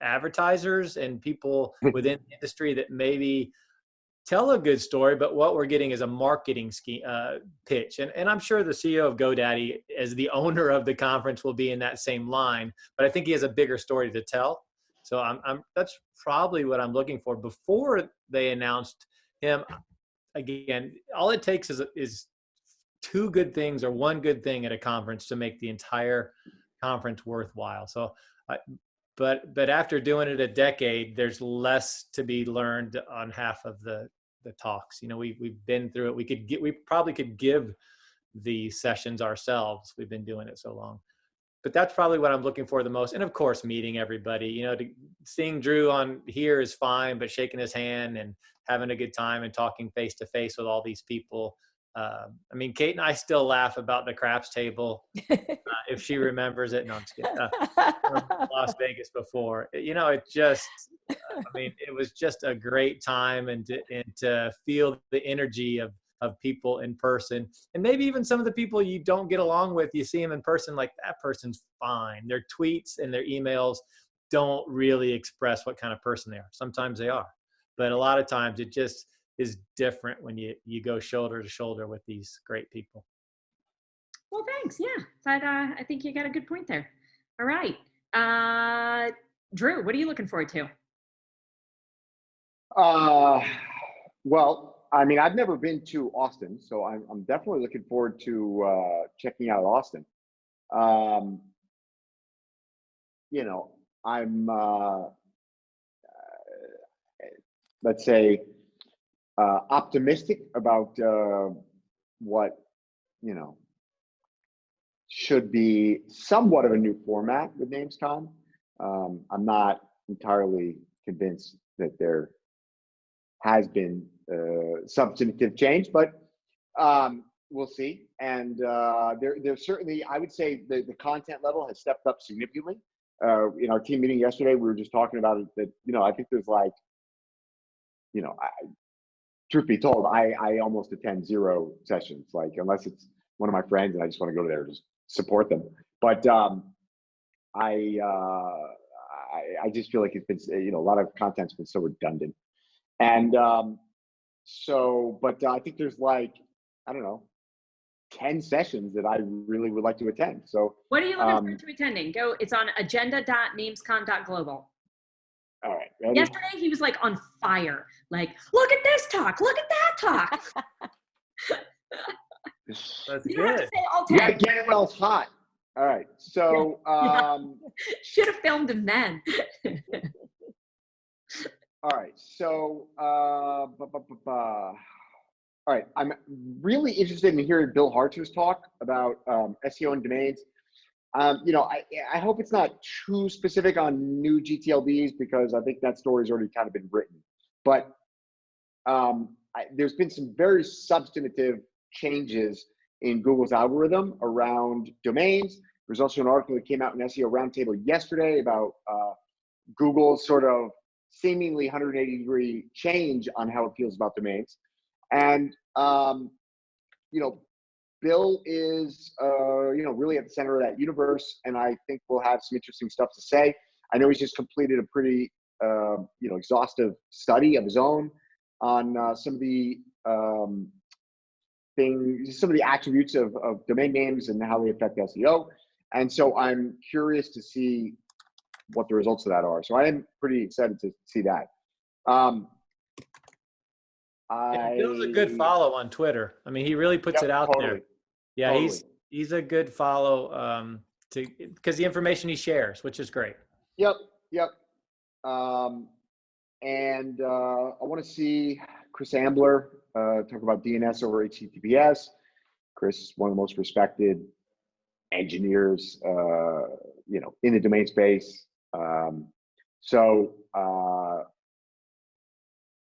Speaker 3: advertisers and people within the industry that maybe tell a good story, but what we're getting is a marketing pitch. And I'm sure the CEO of GoDaddy, as the owner of the conference, will be in that same line, but I think he has a bigger story to tell. So that's probably what I'm looking for. Before they announced him, again, all it takes is two good things or one good thing at a conference to make the entire conference worthwhile. So, but after doing it a decade, there's less to be learned on half of the talks. You know, we've been through it. We probably could give the sessions ourselves. We've been doing it so long. But that's probably what I'm looking for the most. And of course, meeting everybody. You know, seeing Drew on here is fine, but shaking his hand and having a good time and talking face to face with all these people I mean, Kate and I still laugh about the craps table if she remembers it. No, I'm just kidding. From Las Vegas before. You know, it just, I mean, it was just a great time, and to feel the energy of people in person, and maybe even some of the people you don't get along with, you see them in person, like that person's fine. Their tweets and their emails don't really express what kind of person they are. Sometimes they are, but a lot of times it just is different when you go shoulder to shoulder with these great people.
Speaker 1: Well, thanks. Yeah, but I think you got a good point there. All right, Drew, what are you looking forward to?
Speaker 4: Well, I mean, I've never been to Austin, so I'm definitely looking forward to checking out Austin. You know, I'm let's say optimistic about what, you know, should be somewhat of a new format with NamesCon. I'm not entirely convinced that there has been substantive change, but we'll see. And there's certainly, I would say the content level has stepped up significantly. In our team meeting yesterday, we were just talking about it, that, you know, I think there's like, you know, truth be told, I almost attend 0 sessions, like, unless it's one of my friends and I just want to go there to just support them. But I just feel like it's been, you know, a lot of content's been so redundant. And so, but I think there's like, I don't know, 10 sessions that I really would like to attend. So
Speaker 1: What are you looking forward to attending? Go, it's on agenda.namescon.global.
Speaker 4: All right. Ready?
Speaker 1: Yesterday, he was like on fire. Like, look at this talk, look at that talk.
Speaker 3: That's
Speaker 1: You don't have to
Speaker 3: good.
Speaker 1: say all
Speaker 4: You
Speaker 1: 10.
Speaker 4: gotta get it while it's hot. All right. So,
Speaker 1: Should have filmed him then.
Speaker 4: all right. So, all right. I'm really interested in hearing Bill Harcher's talk about SEO and domains. You know, I hope it's not too specific on new GTLDs, because I think that story's already kind of been written. But there's been some very substantive changes in Google's algorithm around domains. There's also an article that came out in SEO Roundtable yesterday about Google's sort of seemingly 180-degree change on how it feels about domains. And, you know, Bill is, you know, really at the center of that universe, and I think we'll have some interesting stuff to say. I know he's just completed a pretty, you know, exhaustive study of his own on some of the things, some of the attributes of domain names and how they affect SEO. And so I'm curious to see what the results of that are. So I am pretty excited to see that.
Speaker 3: Bill's a good follow on Twitter. I mean, he really puts it out there. Yeah,
Speaker 4: totally.
Speaker 3: he's a good follow because the information he shares, which is great.
Speaker 4: Yep. And I want to see Chris Ambler talk about DNS over HTTPS. Chris, one of the most respected engineers, you know, in the domain space. So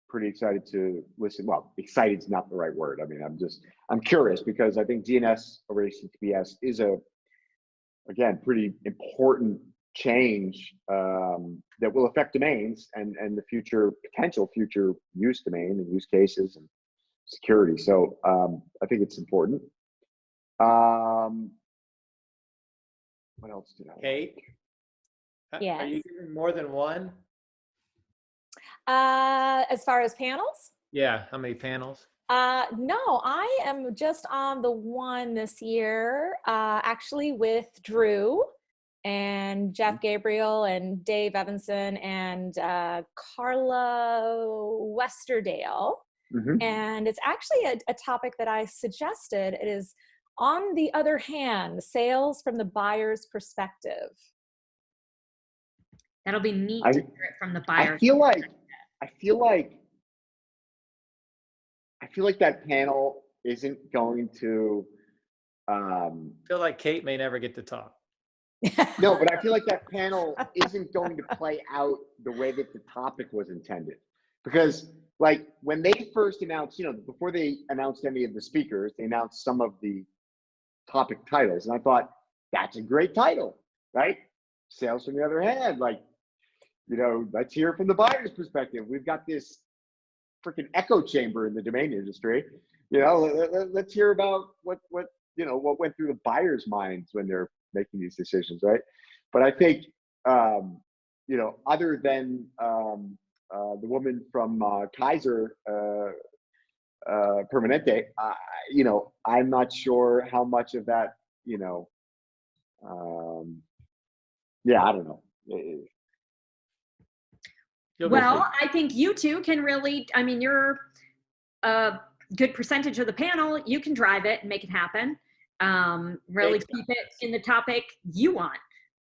Speaker 4: pretty excited to listen. Well, excited is not the right word. I mean, I'm curious, because I think DNS over HTTPS is again, pretty important change that will affect domains and the potential future use domain and use cases and security. So I think it's important. What else did I?
Speaker 3: Kate?
Speaker 2: Yes.
Speaker 3: Are you giving more than one?
Speaker 2: As far as panels?
Speaker 3: Yeah, how many panels?
Speaker 2: No, I am just on the one this year, actually with Drew and Jeff Gabriel and Dave Evanson and Carla Westerdale.
Speaker 4: Mm-hmm.
Speaker 2: And it's actually a topic that I suggested. It is, on the other hand, sales from the buyer's perspective.
Speaker 1: That'll be neat to hear it from the buyer.
Speaker 4: I feel like that panel isn't going to.
Speaker 3: I feel like Kate may never get to talk.
Speaker 4: No, but I feel like that panel isn't going to play out the way that the topic was intended, because like when they first announced, before they announced any of the speakers, they announced some of the topic titles. And I thought, that's a great title, right? Sales from the other hand, like, let's hear it from the buyer's perspective. We've got this freaking echo chamber in the domain industry. Let's hear about what went through the buyer's minds when they're making these decisions, right? But I think, other than the woman from Kaiser Permanente, I'm not sure how much of that, I don't know.
Speaker 1: Well, I think you two can really, you're a good percentage of the panel. You can drive it and make it happen. Really keep it in the topic you want.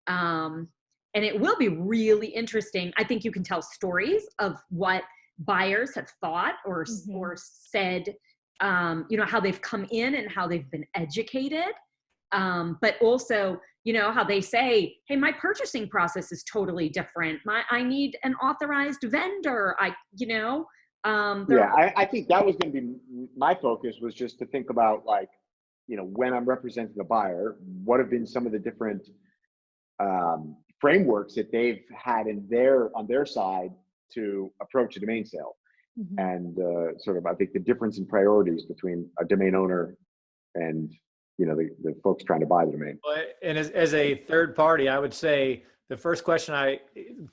Speaker 1: And it will be really interesting. I think you can tell stories of what buyers have thought or said, how they've come in and how they've been educated. But also, how they say, hey, my purchasing process is totally different. I need an authorized vendor. I
Speaker 4: think that was going to be my focus, was just to think about, like, when I'm representing a buyer, what have been some of the different frameworks that they've had on their side to approach a domain sale. And I think the difference in priorities between a domain owner and the folks trying to buy the domain.
Speaker 3: And as a third party, I would say the first question,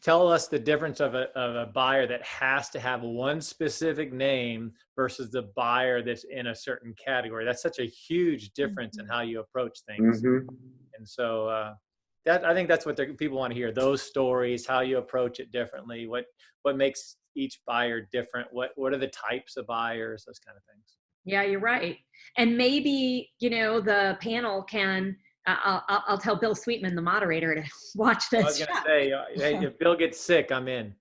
Speaker 3: tell us the difference of a buyer that has to have one specific name versus the buyer that's in a certain category. That's such a huge difference in how you approach things. And so I think that's what people want to hear, those stories, how you approach it differently, what makes each buyer different, what are the types of buyers, those kind of things.
Speaker 1: Yeah, you're right. And maybe, the panel can, I'll tell Bill Sweetman, the moderator, to watch this.
Speaker 3: I was going to say, hey, if Bill gets sick, I'm in.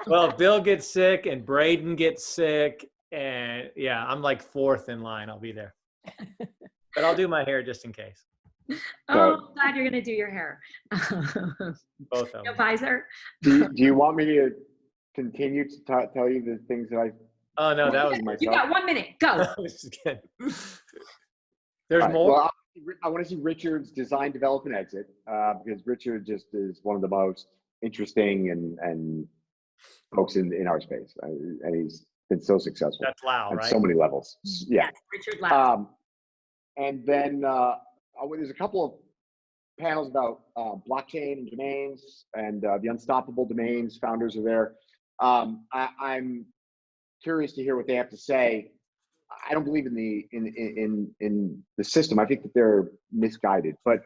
Speaker 3: Well, if Bill gets sick and Braden gets sick, and I'm like fourth in line, I'll be there. But I'll do my hair just in case.
Speaker 1: Oh, I'm glad you're going to do your hair.
Speaker 3: Both of them.
Speaker 1: No visor.
Speaker 4: Do you want me to continue to tell you the things that I...
Speaker 3: Oh, no, that was
Speaker 4: myself.
Speaker 1: You got 1 minute. Go.
Speaker 3: There's more?
Speaker 4: Well, I want to see Richard's design, develop, and exit, because Richard just is one of the most interesting and folks in our space. And he's been so successful.
Speaker 3: That's Lau,
Speaker 4: on
Speaker 3: right?
Speaker 4: so many levels. Yeah.
Speaker 1: Yes, Richard Lau.
Speaker 4: And then there's a couple of panels about blockchain and domains, and the Unstoppable Domains founders are there. I'm curious to hear what they have to say. I don't believe in the system. I think that they're misguided, but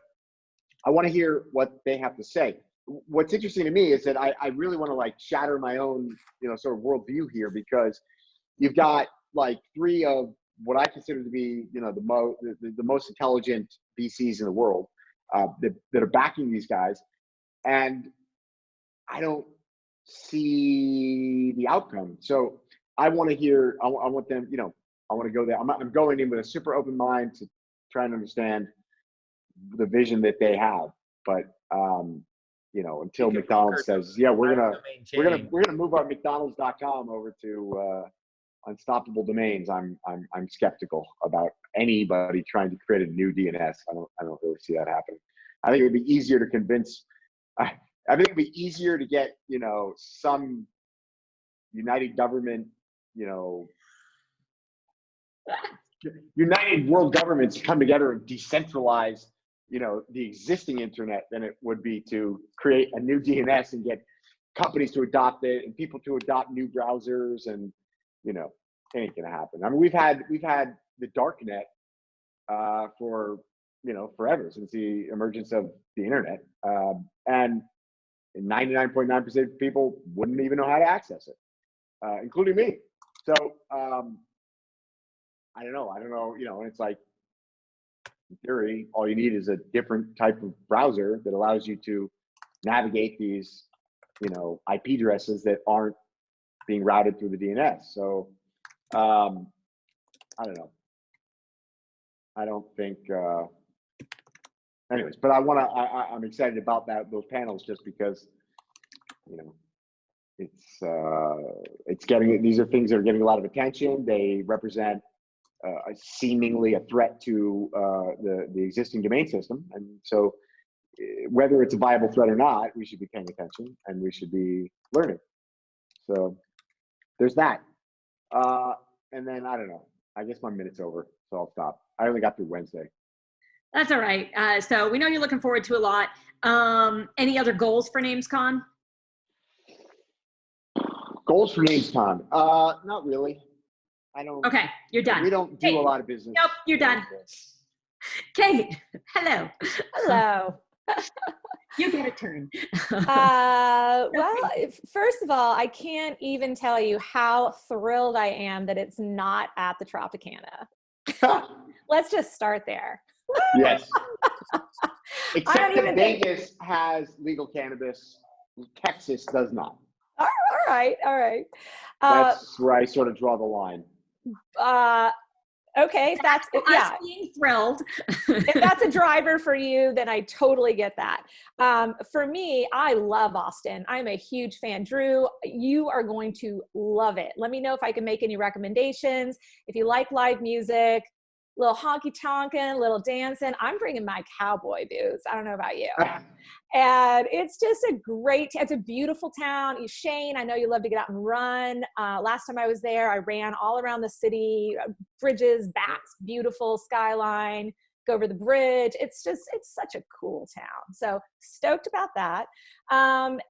Speaker 4: I want to hear what they have to say. What's interesting to me is that I really want to, like, shatter my own, sort of worldview here, because you've got like three of what I consider to be, the most intelligent VCs in the world that are backing these guys, and I don't see the outcome. So I want to hear. I want them. I want to go there. I'm going in with a super open mind to try and understand the vision that they have. But until McDonald's says, yeah, we're gonna move our McDonald's.com over to Unstoppable Domains, I'm skeptical about anybody trying to create a new DNS. I don't really see that happening. I think it would be easier to convince. I think it'd be easier to get some United government, United world governments to come together and decentralize, the existing internet than it would be to create a new DNS and get companies to adopt it and people to adopt new browsers, and it ain't gonna happen. I mean, we've had the darknet for forever, since the emergence of the internet, and 99.9% of people wouldn't even know how to access it, including me. So I don't know, and it's like, in theory, all you need is a different type of browser that allows you to navigate these, IP addresses that aren't being routed through the DNS. So I don't know. I don't think, anyways, but I'm excited about those panels, just because, It's getting, these are things that are getting a lot of attention. They represent seemingly a threat to the existing domain system. And so whether it's a viable threat or not, we should be paying attention and we should be learning. So there's that. And then, I don't know, I guess my minute's over, so I'll stop. I only got through Wednesday.
Speaker 1: That's all right. So we know you're looking forward to a lot. Any other goals for NamesCon?
Speaker 4: Goals for NamesCon? Not really. I don't.
Speaker 1: Okay, you're done.
Speaker 4: We don't do a lot of business.
Speaker 1: Nope, you're done. Kate, hello.
Speaker 2: Hello.
Speaker 1: You get a turn.
Speaker 2: Well, first of all, I can't even tell you how thrilled I am that it's not at the Tropicana. Let's just start there.
Speaker 4: Yes. Except that Vegas has legal cannabis. Texas does not.
Speaker 2: All right.
Speaker 4: That's where I sort of draw the line.
Speaker 2: Okay, if that's yeah.
Speaker 1: Being thrilled.
Speaker 2: If that's a driver for you, then I totally get that. For me, I love Austin. I'm a huge fan. Drew, you are going to love it. Let me know if I can make any recommendations. If you like live music, little honky tonkin', little dancing, I'm bringing my cowboy boots. I don't know about you. And it's just it's a beautiful town. Shane, I know you love to get out and run. Last time I was there, I ran all around the city, bridges, bats, beautiful skyline, go over the bridge. It's such a cool town. So stoked about that. And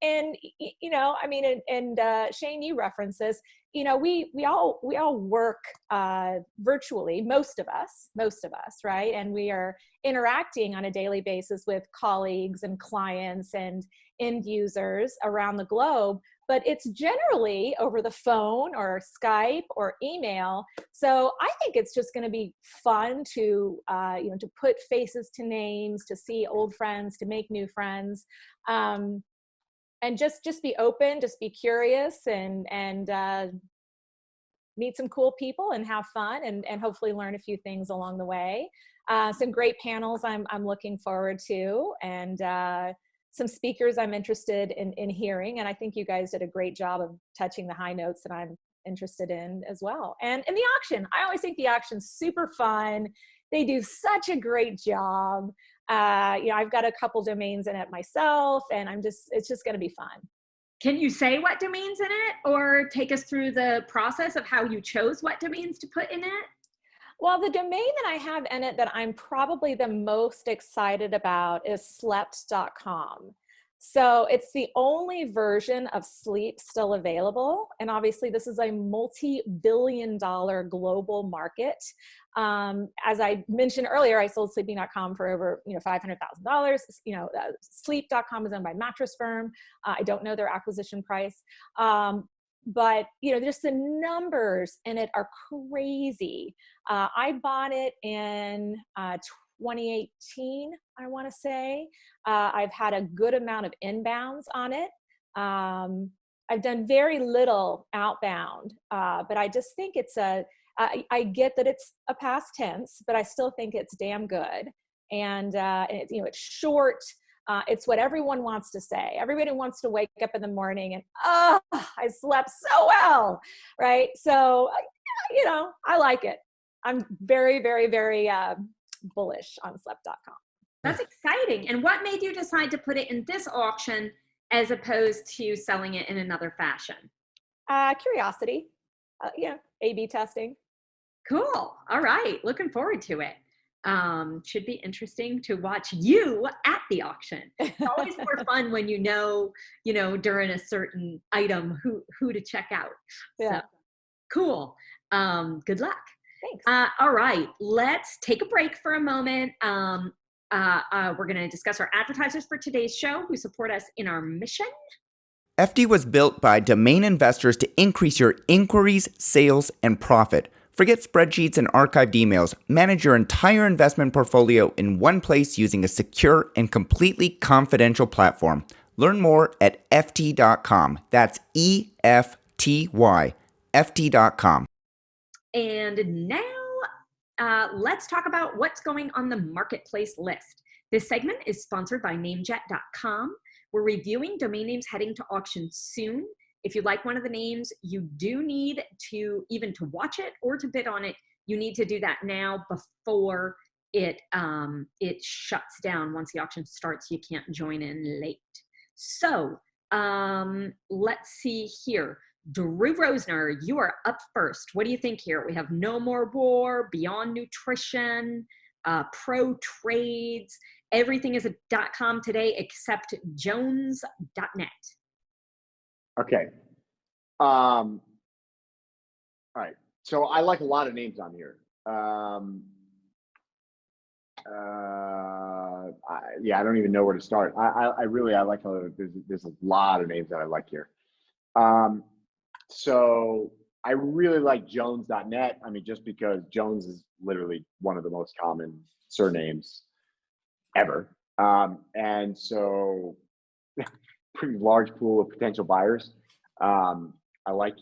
Speaker 2: Shane, you referenced this, we all work virtually, most of us, right? And we are interacting on a daily basis with colleagues and clients and end users around the globe, but it's generally over the phone or Skype or email. So I think it's just going to be fun to put faces to names, to see old friends, to make new friends. And just be open, just be curious, and meet some cool people and have fun, and hopefully learn a few things along the way. Some great panels I'm looking forward to, and some speakers I'm interested in hearing. And I think you guys did a great job of touching the high notes that I'm interested in as well. And the auction, I always think the auction's super fun. They do such a great job. I've got a couple domains in it myself, and it's just going to be fun.
Speaker 1: Can you say what domains in it, or take us through the process of how you chose what domains to put in it?
Speaker 2: Well, the domain that I have in it that I'm probably the most excited about is slept.com. So it's the only version of Sleep still available. And obviously this is a multi-billion-dollar global market. As I mentioned earlier, I sold sleeping.com for over $500,000. Sleep.com is owned by Mattress Firm. I don't know their acquisition price. But just the numbers in it are crazy. I bought it in 2018, I want to say. I've had a good amount of inbounds on it. I've done very little outbound, but I just think I get that it's a past tense, but I still think it's damn good. And it's short. It's what everyone wants to say. Everybody wants to wake up in the morning and, I slept so well, right? So, I like it. I'm very, very, very bullish on slept.com.
Speaker 1: That's exciting. And what made you decide to put it in this auction as opposed to selling it in another fashion?
Speaker 2: Curiosity, A/B testing.
Speaker 1: Cool. All right. Looking forward to it. Should be interesting to watch you at the auction. It's always more fun when during a certain item who to check out.
Speaker 2: Yeah.
Speaker 1: So, cool. Good luck.
Speaker 2: Thanks.
Speaker 1: All right, let's take a break for a moment. We're going to discuss our advertisers for today's show who support us in our mission.
Speaker 6: FD was built by domain investors to increase your inquiries, sales, and profit. Forget spreadsheets and archived emails. Manage your entire investment portfolio in one place using a secure and completely confidential platform. Learn more at ft.com. That's EFTY, ft.com.
Speaker 1: And now let's talk about what's going on the marketplace list. This segment is sponsored by NameJet.com. We're reviewing domain names heading to auction soon. If you like one of the names, you do need to, even to watch it or to bid on it, you need to do that now before it shuts down. Once the auction starts, you can't join in late. So let's see here. Drew Rosener, you are up first. What do you think here? We have No More War, Beyond Nutrition, Pro Trades. Everything is a .com today except Jones.net.
Speaker 4: Okay. All right. So I like a lot of names on here. Yeah, I don't even know where to start. I really like how there's a lot of names that I like here. So I really like Jones.net. I mean, just because Jones is literally one of the most common surnames ever. And so pretty large pool of potential buyers. I like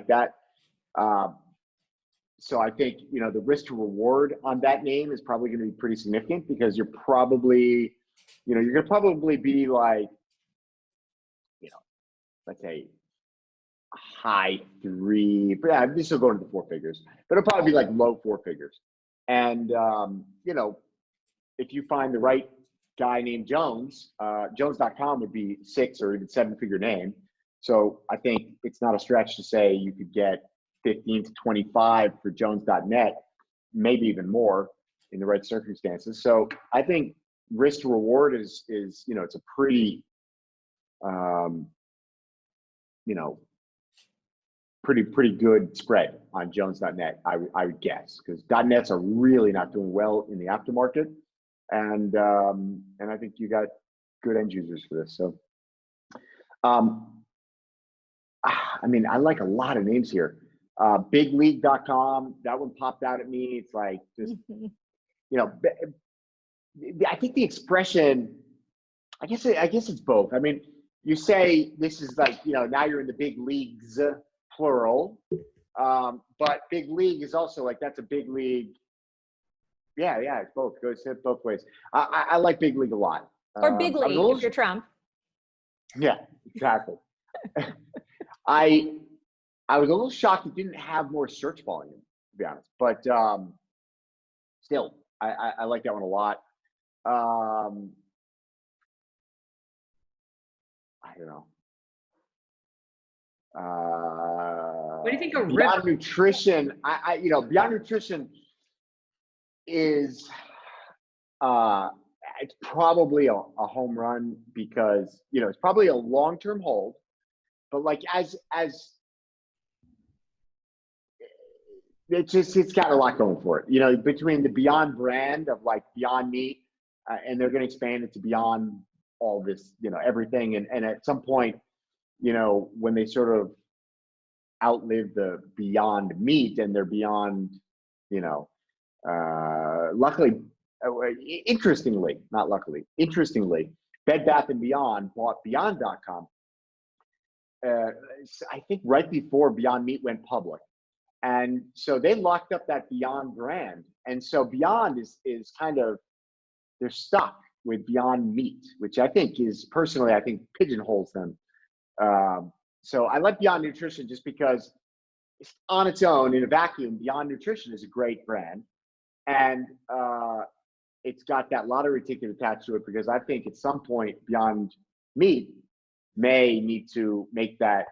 Speaker 4: that. So I think, you know, the risk to reward on that name is probably going to be pretty significant, because you're probably, you know, you're going to probably be like, you know, let's say high three, yeah, this will go into 4 figures, but it'll probably be like low 4 figures. And, you know, if you find the right guy named Jones, Jones.com would be 6 or even 7-figure name. So I think it's not a stretch to say you could get 15 to 25 for Jones.net, maybe even more in the right circumstances. So I think risk to reward is, you know, it's a pretty, you know, pretty good spread on Jones.net, I would guess, because .nets are really not doing well in the aftermarket. And I think you got good end users for this. So, I mean, I like a lot of names here. Bigleague.com, that one popped out at me. It's like, just, you know, I think the expression, I guess it's both. I mean, you say this is like, you know, now you're in the big leagues, plural, but big league is also like, that's a big league. Yeah, it's both. It goes both ways. I like big league a lot.
Speaker 2: Or big league if you're Trump.
Speaker 4: Yeah, exactly. I was a little shocked it didn't have more search volume, to be honest. But still, I like that one a lot. I don't know.
Speaker 1: What do you think of
Speaker 4: Beyond Nutrition? You know, Beyond Nutrition is it's probably a home run, because, you know, it's probably a long-term hold, but like as it's got a lot going for it, you know, between the Beyond brand of like Beyond Meat, and they're going to expand it to beyond all this, you know, everything. And at some point, you know, when they sort of outlive the Beyond Meat and they're beyond, you know, interestingly, Bed Bath & Beyond bought Beyond.com, I think right before Beyond Meat went public. And so they locked up that Beyond brand. And so Beyond is kind of, they're stuck with Beyond Meat, which I think pigeonholes them. So I like Beyond Nutrition just because it's on its own, in a vacuum, Beyond Nutrition is a great brand. And it's got that lottery ticket attached to it, because I think at some point Beyond Meat may need to make that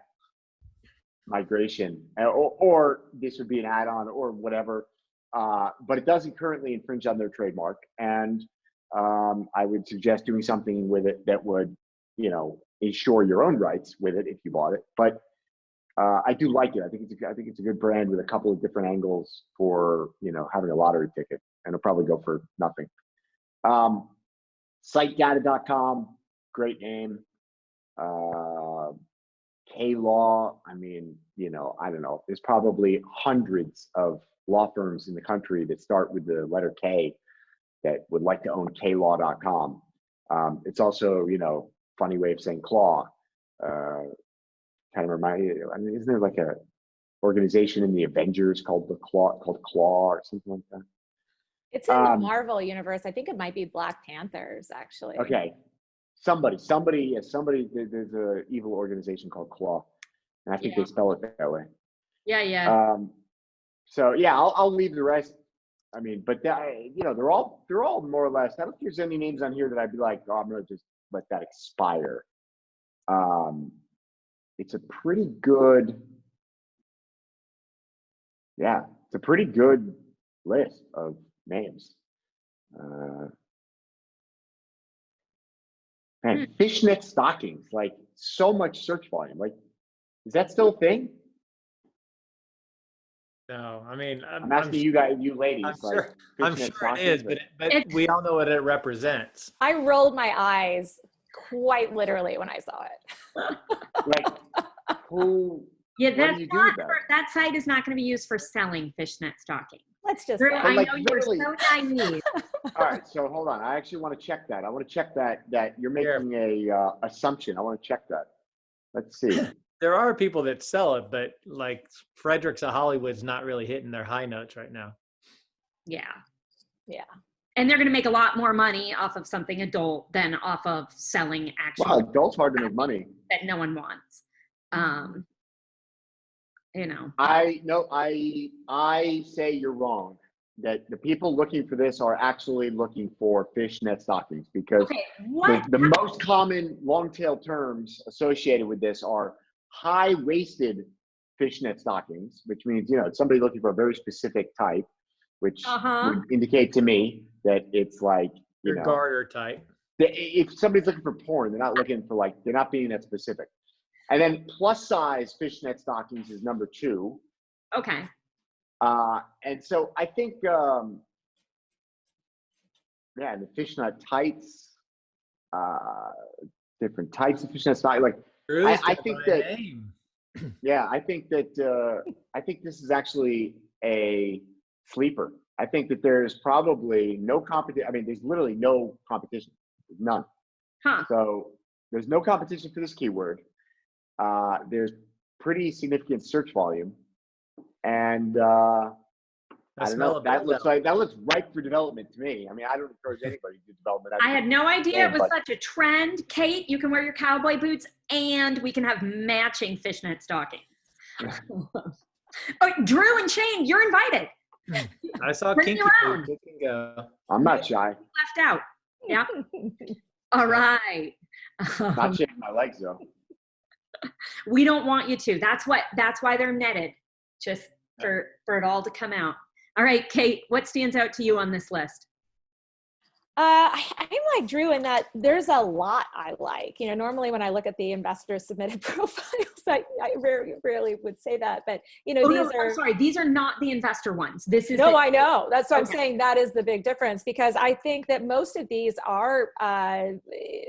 Speaker 4: migration, or this would be an add-on or whatever. But it doesn't currently infringe on their trademark. And I would suggest doing something with it that would, you know, ensure your own rights with it if you bought it. But I do like it. I think it's a good brand with a couple of different angles for, you know, having a lottery ticket, and it'll probably go for nothing. SiteData.com, great name. K-Law, I mean, you know, I don't know. There's probably hundreds of law firms in the country that start with the letter K that would like to own klaw.com. It's also, you know, funny way of saying claw. Kind of remind you, I mean, isn't there like a organization in the Avengers called Claw or something like that?
Speaker 2: It's in the Marvel universe. I think it might be Black Panthers, actually.
Speaker 4: Okay. Somebody, there's an evil organization called Claw. and I think they spell it that way.
Speaker 1: Yeah.
Speaker 4: So yeah, I'll leave the rest. I mean, but they're all more or less. I don't think there's any names on here that I'd be like, oh, I'm gonna just let that expire. It's a pretty good, it's a pretty good list of names. And fishnet stockings, like so much search volume. Like, is that still a thing?
Speaker 3: No, I mean,
Speaker 4: I'm asking you guys, you ladies.
Speaker 3: I'm sure it is, but we all know what it represents.
Speaker 2: I rolled my eyes quite literally when I saw it.
Speaker 4: Like, who?
Speaker 1: Yeah,
Speaker 4: what do you do with that?
Speaker 1: That site is not going to be used for selling fishnet stockings.
Speaker 2: Let's just.
Speaker 1: I know you're so naive.
Speaker 4: All right, so hold on. I actually want to check that. I want to check that you're making a assumption. I want to check that. Let's see.
Speaker 3: There are people that sell it, but like Fredericks of Hollywood's not really hitting their high notes right now.
Speaker 1: Yeah.
Speaker 2: Yeah.
Speaker 1: And they're going to make a lot more money off of something adult than off of selling actual.
Speaker 4: Well, adult's hard to make money.
Speaker 1: That no one wants.
Speaker 4: I say you're wrong. That the people looking for this are actually looking for fishnet stockings, because the most common long tail terms associated with this are high-waisted fishnet stockings, which means, it's somebody looking for a very specific type, which would indicate to me that it's like,
Speaker 3: your garter type.
Speaker 4: If somebody's looking for porn, they're not looking for they're not being that specific. And then plus size fishnet stockings is number 2.
Speaker 1: Okay.
Speaker 4: And so I think, the fishnet tights, different types of fishnet stockings. I think that, I think this is actually a sleeper. I think that there's probably no competition. I mean, there's literally no competition, none. So there's no competition for this keyword. There's pretty significant search volume, and I don't know. That looks ripe for development to me. I mean, I don't encourage anybody to do development.
Speaker 1: I had no idea it was such a trend. Kate, you can wear your cowboy boots, and we can have matching fishnet stockings. Oh, Drew and Shane, you're invited.
Speaker 3: I saw Kinky Boots. It can go.
Speaker 4: I'm not shy.
Speaker 1: Left out. Yeah. All right.
Speaker 4: Not shaking my legs though.
Speaker 1: We don't want you to. That's why they're netted, just for it all to come out. All right, Kate, what stands out to you on this list?
Speaker 2: I'm like Drew in that there's a lot I like. Normally when I look at the investor submitted profiles, I rarely would say that, but
Speaker 1: I'm sorry, these are not the investor ones. This is
Speaker 2: I know. That's what I'm saying. That is the big difference, because I think that most of these are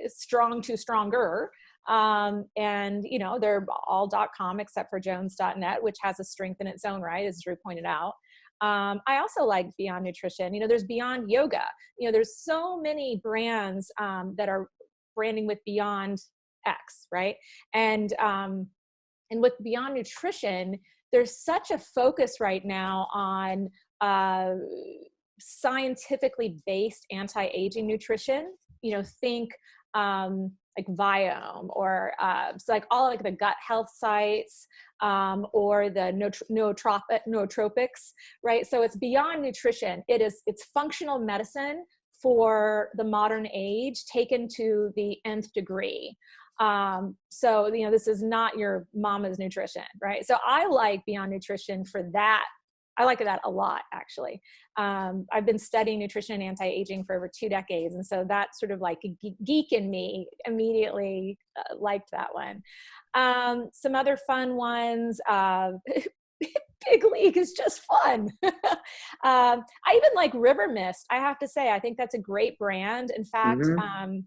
Speaker 2: strong to stronger. And they're all .com except for Jones.net, which has a strength in its own right, as Drew pointed out. I also like Beyond Nutrition. There's Beyond Yoga. There's so many brands that are branding with Beyond X, right? And with Beyond Nutrition, there's such a focus right now on scientifically based anti-aging nutrition. Think like Viome, or so like all like the gut health sites, or the nootropics, right? So it's beyond nutrition. It's functional medicine for the modern age taken to the nth degree. So this is not your mama's nutrition, right? So I like Beyond Nutrition for that. I like that a lot, actually. I've been studying nutrition and anti-aging for over 2 decades. And so that sort of like a geek in me immediately liked that one. Some other fun ones, Big League is just fun. I even like River Mist. I have to say, I think that's a great brand. In fact, I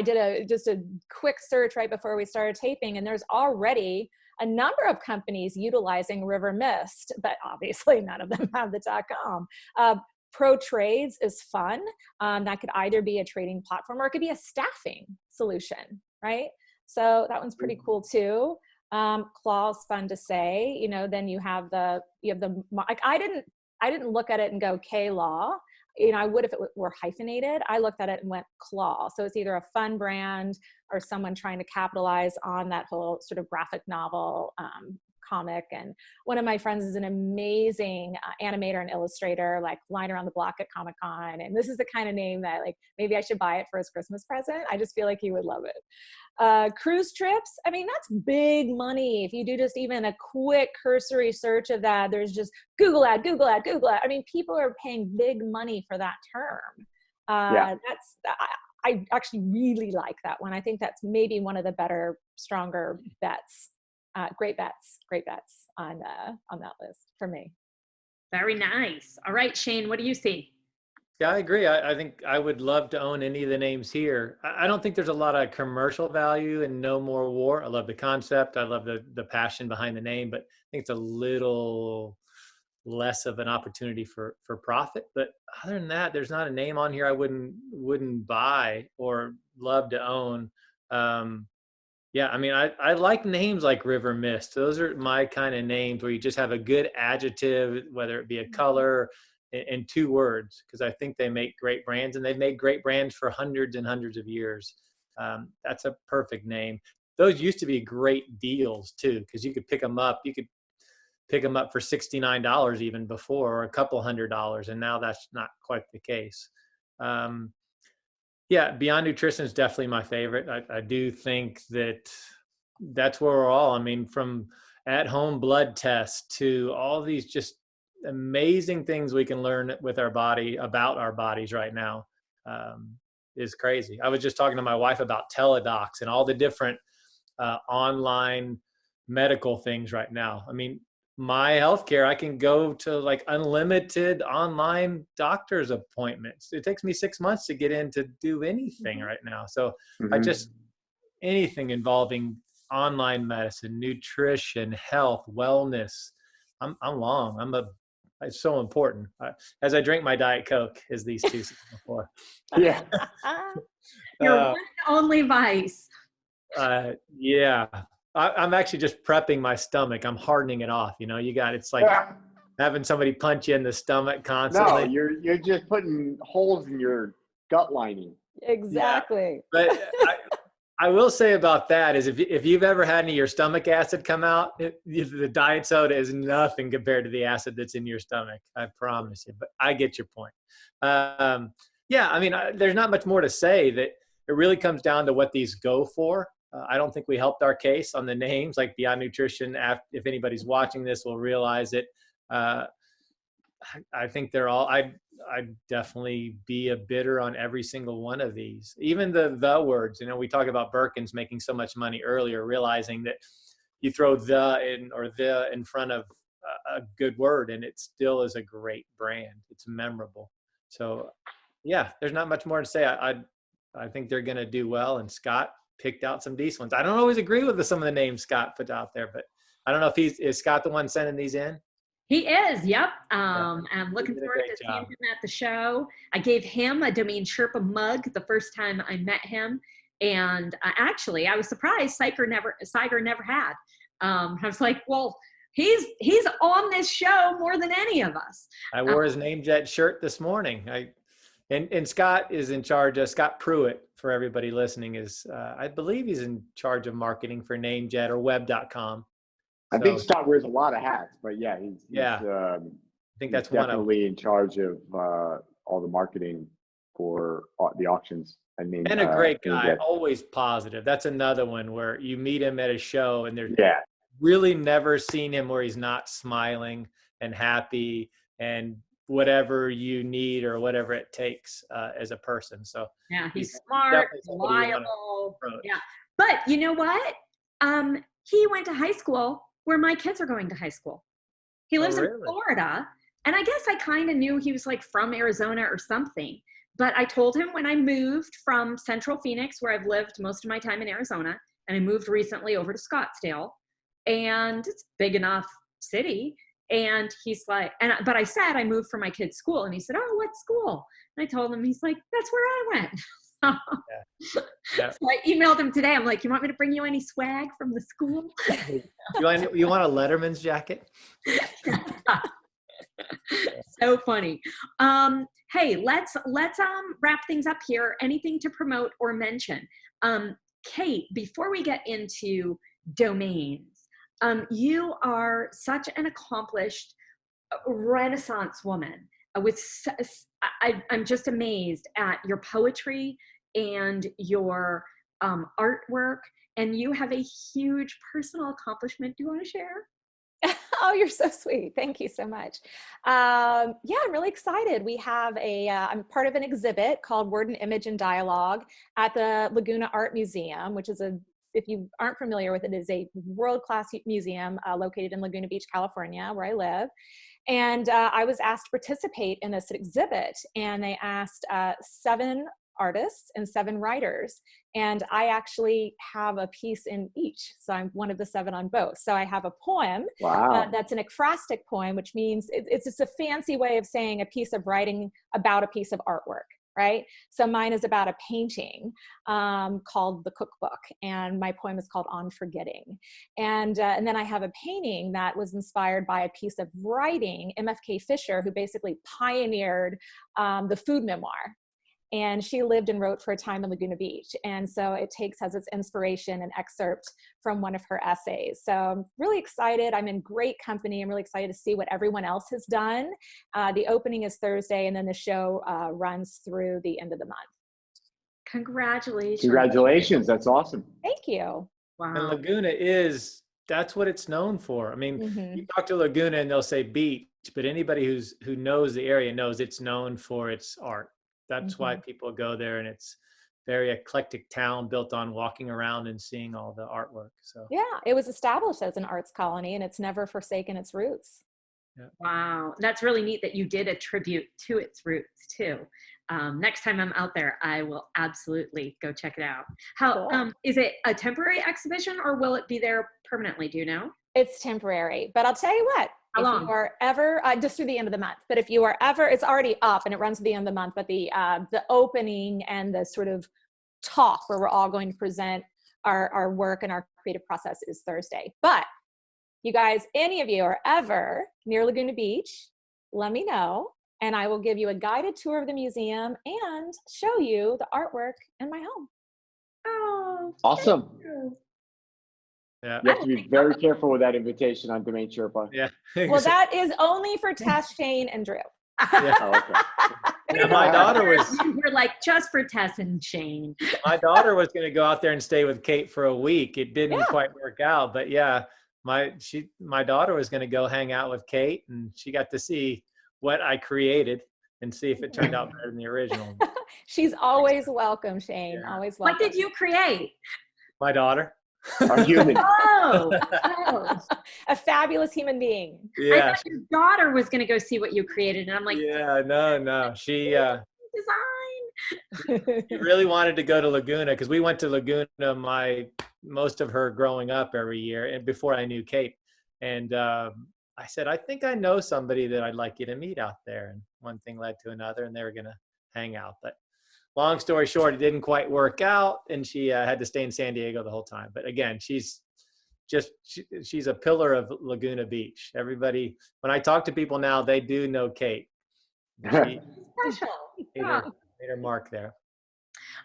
Speaker 2: did just a quick search right before we started taping, and there's already a number of companies utilizing River Mist, but obviously none of them have the .com. Pro Trades is fun. That could either be a trading platform or it could be a staffing solution, right? So that one's pretty cool too. Claw's fun to say. Then you have the like I didn't look at it and go K-Law. I would if it were hyphenated. I looked at it and went claw. So it's either a fun brand or someone trying to capitalize on that whole sort of graphic novel comic. And one of my friends is an amazing animator and illustrator, like flying around the block at Comic-Con. And this is the kind of name that like, maybe I should buy it for his Christmas present. I just feel like he would love it. Cruise trips. I mean, that's big money. If you do just even a quick cursory search of that, there's just Google ad, Google ad, Google ad. I mean, people are paying big money for that term. I actually really like that one. I think that's maybe one of the better, stronger bets. Great bets on that list for me.
Speaker 1: Very nice. All right, Shane, what do you see?
Speaker 3: Yeah, I agree. I think I would love to own any of the names here. I don't think there's a lot of commercial value in No More War. I love the concept. I love the passion behind the name, but I think it's a little less of an opportunity for profit. But other than that, there's not a name on here I wouldn't buy or love to own. Yeah, I mean, I like names like River Mist. Those are my kind of names where you just have a good adjective, whether it be a color in 2 words, because I think they make great brands, and they've made great brands for hundreds and hundreds of years. That's a perfect name. Those used to be great deals too, because you could pick them up. You could pick them up for $69 even before, or a couple $100, and now that's not quite the case. Yeah, Beyond Nutrition is definitely my favorite. I do think that's where we're all. I mean, from at-home blood tests to all these just amazing things we can learn with our body, about our bodies right now, is crazy. I was just talking to my wife about teledocs and all the different online medical things right now. I mean, my healthcare, I can go to like unlimited online doctor's appointments. It takes me 6 months to get in to do anything right now. So I just, anything involving online medicine, nutrition, health, wellness, I'm it's so important. As I drink my Diet Coke, as these two said before.
Speaker 4: Yeah.
Speaker 1: Your one and only vice.
Speaker 3: Yeah. I'm actually just prepping my stomach. I'm hardening it off. It's like having somebody punch you in the stomach constantly.
Speaker 4: No, you're just putting holes in your gut lining.
Speaker 2: Exactly.
Speaker 3: Yeah. But I will say about that is if you've ever had any of your stomach acid come out, the diet soda is nothing compared to the acid that's in your stomach. I promise you. But I get your point. Yeah, I mean, there's not much more to say. That it really comes down to what these go for. I don't think we helped our case on the names, like Beyond Nutrition. If anybody's watching this, will realize it. I think they're all. I'd definitely be a bidder on every single one of these. Even the words. We talk about Birkins making so much money earlier, realizing that you throw the in front of a good word, and it still is a great brand. It's memorable. So, yeah, there's not much more to say. I think they're going to do well, and Scott picked out some decent ones. I don't always agree with some of the names Scott put out there, but I don't know if is Scott the one sending these in?
Speaker 1: He is, yep. I'm looking forward to seeing him at the show. I gave him a DomainSherpa mug the first time I met him. And actually, I was surprised Seiger never had. I was like, well, he's on this show more than any of us.
Speaker 3: I wore his NameJet shirt this morning. And Scott is in charge of, Scott Pruitt, for everybody listening, is I believe he's in charge of marketing for NameJet or web.com.
Speaker 4: I think Scott wears a lot of hats, but yeah,
Speaker 3: I think that's
Speaker 4: definitely in charge of all the marketing for the auctions.
Speaker 3: And a great guy, always positive. That's another one where you meet him at a show and there's really never seen him where he's not smiling and happy and whatever you need or whatever it takes as a person. So
Speaker 1: yeah, he's smart, reliable. Yeah, but you know what? He went to high school where my kids are going to high school. He lives in Florida, and I guess I kind of knew he was like from Arizona or something. But I told him when I moved from Central Phoenix, where I've lived most of my time in Arizona, and I moved recently over to Scottsdale, and it's a big enough city. And he's like, but I said I moved for my kid's school, and he said, "Oh, what school?" And I told him, he's like, "That's where I went." So I emailed him today. I'm like, "You want me to bring you any swag from the school?"
Speaker 3: You want a Letterman's jacket?
Speaker 1: So funny. Hey, let's wrap things up here. Anything to promote or mention? Kate, before we get into domains, you are such an accomplished Renaissance woman I'm just amazed at your poetry and your artwork, and you have a huge personal accomplishment. Do you want to share?
Speaker 2: Oh, you're so sweet. Thank you so much. Yeah, I'm really excited. We have I'm part of an exhibit called Word and Image and Dialogue at the Laguna Art Museum, which is if you aren't familiar with it, is a world-class museum located in Laguna Beach, California, where I live. And I was asked to participate in this exhibit, and they asked 7 artists and 7 writers. And I actually have a piece in each. So I'm one of the 7 on both. So I have a poem that's an ekphrastic poem, which means it's just a fancy way of saying a piece of writing about a piece of artwork, right? So mine is about a painting called The Cookbook, and my poem is called On Forgetting. And then I have a painting that was inspired by a piece of writing, MFK Fisher, who basically pioneered the food memoir. And she lived and wrote for a time in Laguna Beach. And so it has its inspiration and excerpt from one of her essays. So I'm really excited. I'm in great company. I'm really excited to see what everyone else has done. The opening is Thursday, and then the show runs through the end of the month.
Speaker 1: Congratulations.
Speaker 4: Congratulations. That's awesome.
Speaker 2: Thank you.
Speaker 1: Wow.
Speaker 3: And Laguna that's what it's known for. I mean, you talk to Laguna and they'll say beach, but anybody who knows the area knows it's known for its art. That's why people go there, and it's very eclectic town built on walking around and seeing all the artwork. So
Speaker 2: yeah, it was established as an arts colony, and it's never forsaken its roots.
Speaker 3: Yeah.
Speaker 1: Wow, that's really neat that you did a tribute to its roots too. Next time I'm out there, I will absolutely go check it out. How
Speaker 2: Cool.
Speaker 1: Is it a temporary exhibition, or will it be there permanently? Do you know?
Speaker 2: It's temporary, but I'll tell you what.
Speaker 1: How long?
Speaker 2: If you are ever, just through the end of the month, but if you are ever, it's already up and it runs to the end of the month, but the opening and the sort of talk where we're all going to present our work and our creative process is Thursday. But you guys, any of you are ever near Laguna Beach, let me know, and I will give you a guided tour of the museum and show you the artwork in my home.
Speaker 1: Oh,
Speaker 4: Awesome.
Speaker 3: yeah.
Speaker 4: You have to be very careful with that invitation on DomainSherpa.
Speaker 3: Yeah.
Speaker 2: Well, that is only for Tess, Shane, and Drew.
Speaker 3: Yeah.
Speaker 4: Oh, okay.
Speaker 3: Yeah, my daughter was
Speaker 1: We're like, just for Tess and Shane.
Speaker 3: my daughter was going to go out there and stay with Kate for a week. It didn't quite work out, but yeah, my daughter was going to go hang out with Kate, and she got to see what I created and see if it turned out better than the original.
Speaker 2: She's always welcome, Shane.
Speaker 3: Yeah.
Speaker 2: Always welcome.
Speaker 1: What did you create?
Speaker 3: My daughter.
Speaker 4: Our human.
Speaker 1: Oh,
Speaker 2: A fabulous human being.
Speaker 1: I
Speaker 3: Yeah.
Speaker 1: thought your daughter was going to go see what you created, and I'm like,
Speaker 3: Yeah, no. She
Speaker 1: design.
Speaker 3: really wanted to go to Laguna because we went to Laguna most of her growing up every year, and before I knew Kate. And I said, I think I know somebody that I'd like you to meet out there. And one thing led to another, and they were going to hang out. But long story short, it didn't quite work out, and she had to stay in San Diego the whole time. But again, she's a pillar of Laguna Beach. Everybody, when I talk to people now, they do know Kate. She
Speaker 1: Special.
Speaker 3: made her mark there.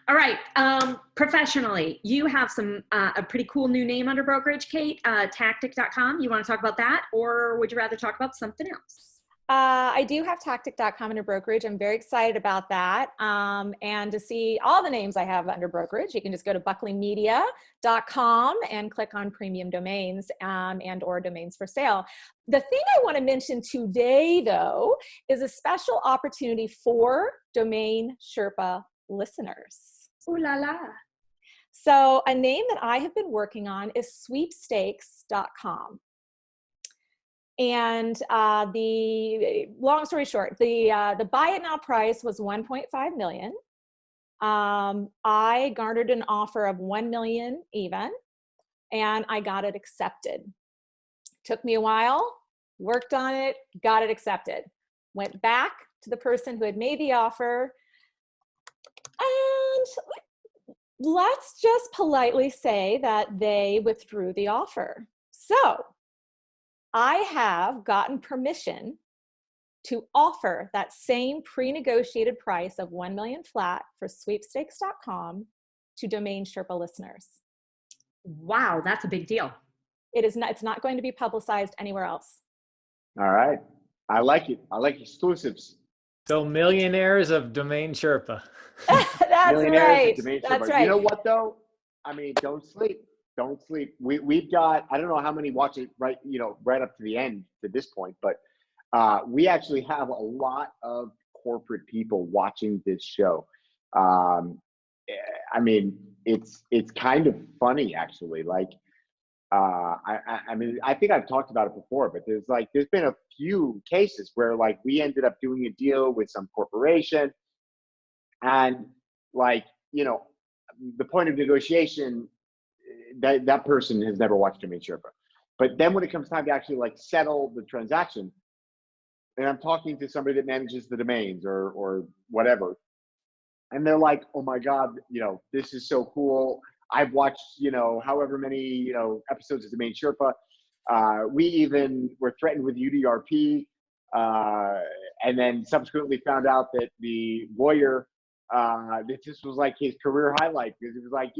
Speaker 1: All right. Professionally, you have a pretty cool new name under brokerage, Kate, tactic.com. You want to talk about that, or would you rather talk about something else?
Speaker 2: I do have tactic.com under brokerage. I'm very excited about that. And to see all the names I have under brokerage, you can just go to buckleymedia.com and click on premium domains and or domains for sale. The thing I want to mention today, though, is a special opportunity for DomainSherpa listeners.
Speaker 1: Ooh la la.
Speaker 2: So a name that I have been working on is sweepstakes.com. And the long story short, the buy it now price was $1.5 million. I garnered an offer of $1 million even, and I got it accepted. Took me a while, worked on it, got it accepted. Went back to the person who had made the offer, and let's just politely say that they withdrew the offer. So I have gotten permission to offer that same pre-negotiated price of $1 million flat for sweepstakes.com to DomainSherpa listeners.
Speaker 1: Wow, that's a big deal.
Speaker 2: It's not going to be publicized anywhere else.
Speaker 4: All right. I like it. I like exclusives.
Speaker 3: So millionaires of Domain Sherpa.
Speaker 2: That's
Speaker 4: Millionaires
Speaker 2: right.
Speaker 4: of Domain
Speaker 2: That's
Speaker 4: Sherpa.
Speaker 2: right.
Speaker 4: You know what though? I mean, don't sleep. Don't sleep. We've got, I don't know how many watch it right up to the end to this point, but we actually have a lot of corporate people watching this show. I mean, it's kind of funny actually. Like, I mean, I think I've talked about it before, but there's been a few cases where like we ended up doing a deal with some corporation, and like, the point of negotiation, that person has never watched Domain Sherpa. But then when it comes time to actually like settle the transaction, and I'm talking to somebody that manages the domains or whatever, and they're like, oh my God, this is so cool. I've watched, however many, episodes of Domain Sherpa. We even were threatened with UDRP, and then subsequently found out that the lawyer, that this was like his career highlight, because it was like,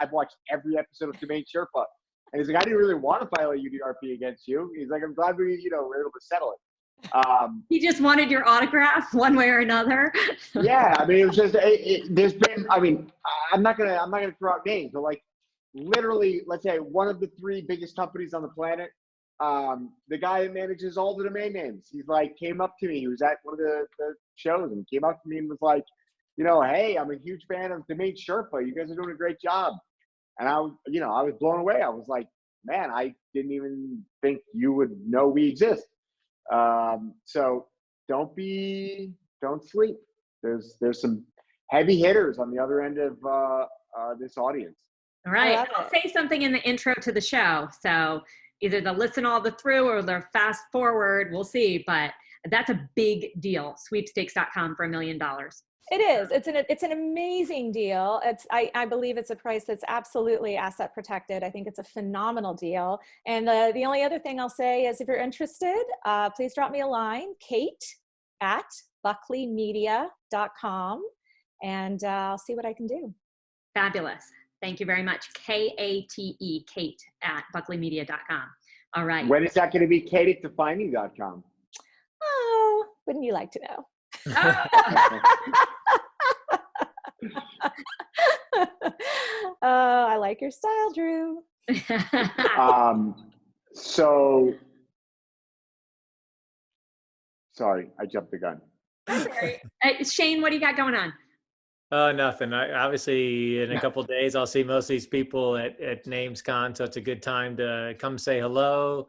Speaker 4: I've watched every episode of Domain Sherpa. And he's like, I didn't really want to file a UDRP against you. He's like, I'm glad we, were able to settle it.
Speaker 1: He just wanted your autograph one way or another.
Speaker 4: Yeah, I mean, it was just, there's been, I mean, I'm not gonna throw out names, but like literally, let's say one of the 3 biggest companies on the planet, the guy that manages all the domain names, he's like, came up to me, he was at one of the shows and came up to me and was like, hey, I'm a huge fan of Domain Sherpa. You guys are doing a great job. And I was blown away. I was like, man, I didn't even think you would know we exist. So don't sleep. There's some heavy hitters on the other end of this audience.
Speaker 1: All right.
Speaker 2: love
Speaker 1: I'll
Speaker 2: it.
Speaker 1: say something in the intro to the show. So either they'll listen all the through or they'll fast forward. We'll see. But that's a big deal. Sweepstakes.com for $1 million.
Speaker 2: It is. It's an amazing deal. I believe it's a price that's absolutely asset protected. I think it's a phenomenal deal. And the only other thing I'll say is, if you're interested, please drop me a line, kate@buckleymedia.com, and I'll see what I can do.
Speaker 1: Fabulous. Thank you very much. KATE, Kate@buckleymedia.com. All right.
Speaker 4: When is that going to be? Kate@defining.com.
Speaker 2: Oh, wouldn't you like to know? I like your style, Drew.
Speaker 4: So sorry, I jumped the gun.
Speaker 1: Shane, what do you got going on?
Speaker 3: Nothing. Obviously, in a couple of days, I'll see most of these people at NamesCon, so it's a good time to come say hello.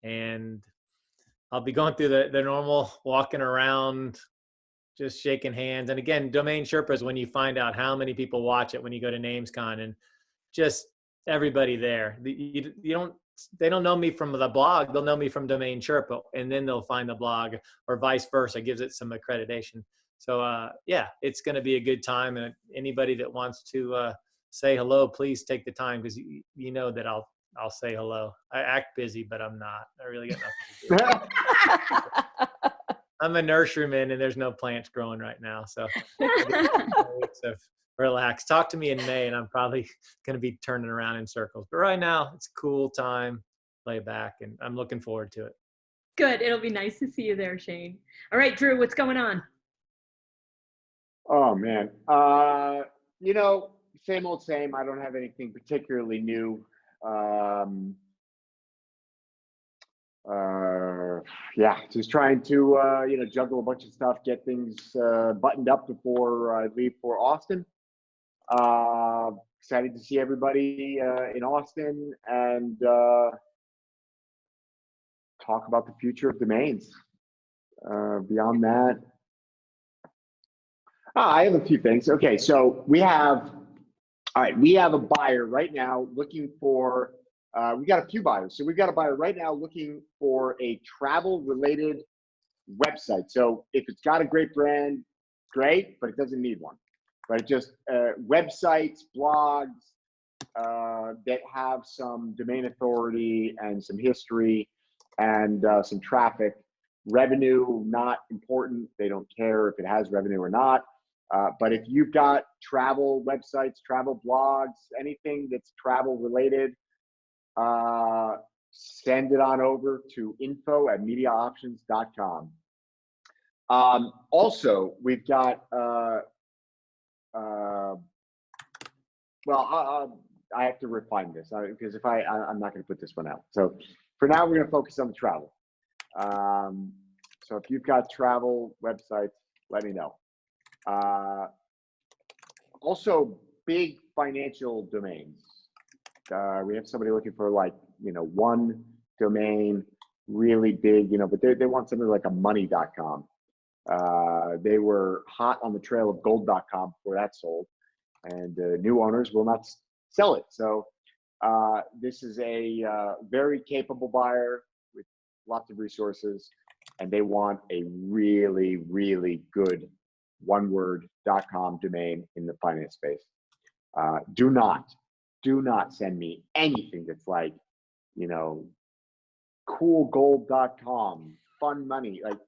Speaker 3: And I'll be going through the normal walking around, just shaking hands. And again, Domain Sherpa is when you find out how many people watch it when you go to NamesCon, and just everybody there. They don't know me from the blog. They'll know me from Domain Sherpa, and then they'll find the blog, or vice versa. Gives it some accreditation. So yeah, it's going to be a good time. And anybody that wants to say hello, please take the time, because you know that I'll say hello. I act busy, but I'm not. I really got nothing to do. I'm a nurseryman, and there's no plants growing right now. So weeks of relax. Talk to me in May, and I'm probably going to be turning around in circles. But right now, it's a cool time, lay back, and I'm looking forward to it.
Speaker 1: Good. It'll be nice to see you there, Shane. All right, Drew, what's going on?
Speaker 4: Oh man, same old same. I don't have anything particularly new. Yeah, just trying to juggle a bunch of stuff, get things buttoned up before I leave for Austin. Excited to see everybody in Austin, and talk about the future of domains. Beyond that, I have a few things. Okay, so we have a buyer right now looking for, we got a few buyers. So we've got a buyer right now looking for a travel-related website. So if it's got a great brand, great, but it doesn't need one. But just websites, blogs that have some domain authority and some history and some traffic. Revenue, not important. They don't care if it has revenue or not. But if you've got travel websites, travel blogs, anything that's travel related, send it on over to info@mediaoptions.com. Also, we've got, I have to refine this because I'm not going to put this one out. So for now, we're going to focus on the travel. So if you've got travel websites, let me know. Also, big financial domains. We have somebody looking for one domain, really big, but they want something like a money.com. They were hot on the trail of gold.com before that sold, and new owners will not sell it. So this is a very capable buyer with lots of resources, and they want a really, really good one-word.com domain in the finance space. Do not send me anything that's like, coolgold.com, fun money, like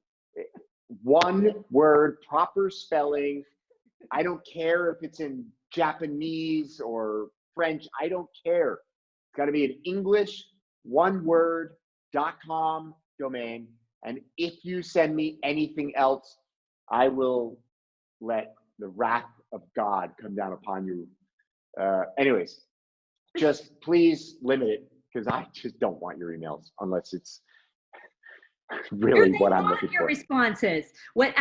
Speaker 4: one word, proper spelling. I don't care if it's in Japanese or French. I don't care. It's got to be an English one-word.com domain. And if you send me anything else, I will let the wrath of God come down upon you. Anyways, just please limit it, because I just don't want your emails unless it's really what I'm looking
Speaker 1: your
Speaker 4: for.
Speaker 1: Responses. What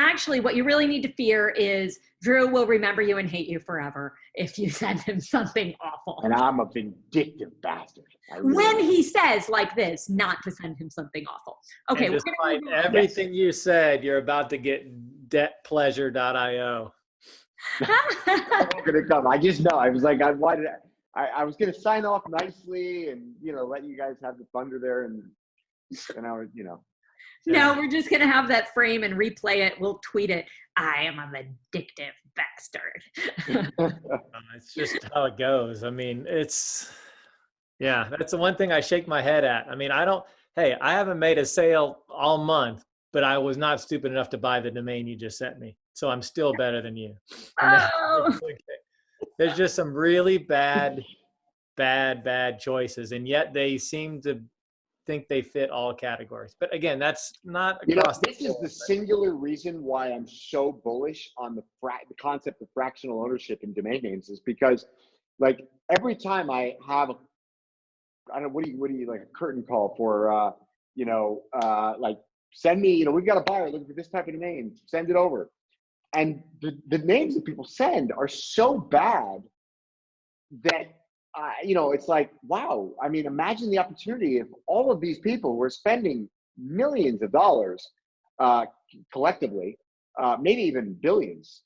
Speaker 1: you really need to fear is Drew will remember you and hate you forever if you send him something awful.
Speaker 4: And I'm a vindictive bastard.
Speaker 1: When he says like this, not to send him something awful. Okay.
Speaker 3: And despite everything you said, you're about to get debtpleasure.io.
Speaker 4: I'm gonna come. I just know. I was like, I was gonna sign off nicely and let you guys have the thunder there, and I was,
Speaker 1: No, we're just gonna have that frame and replay it. We'll tweet it. I am a vindictive bastard.
Speaker 3: It's just how it goes. I mean, that's the one thing I shake my head at. I mean, I haven't made a sale all month, but I was not stupid enough to buy the domain you just sent me. So I'm still better than you.
Speaker 1: Oh.
Speaker 3: There's just some really bad choices. And yet they seem to think they fit all categories. But again, that's not across
Speaker 4: this is the singular reason why I'm so bullish on the concept of fractional ownership in domain names, is because every time I have what do you like a curtain call for send me, we've got a buyer looking for this type of domain, send it over. And the names that people send are so bad that it's like, wow. I mean, imagine the opportunity if all of these people were spending millions of dollars collectively, maybe even billions,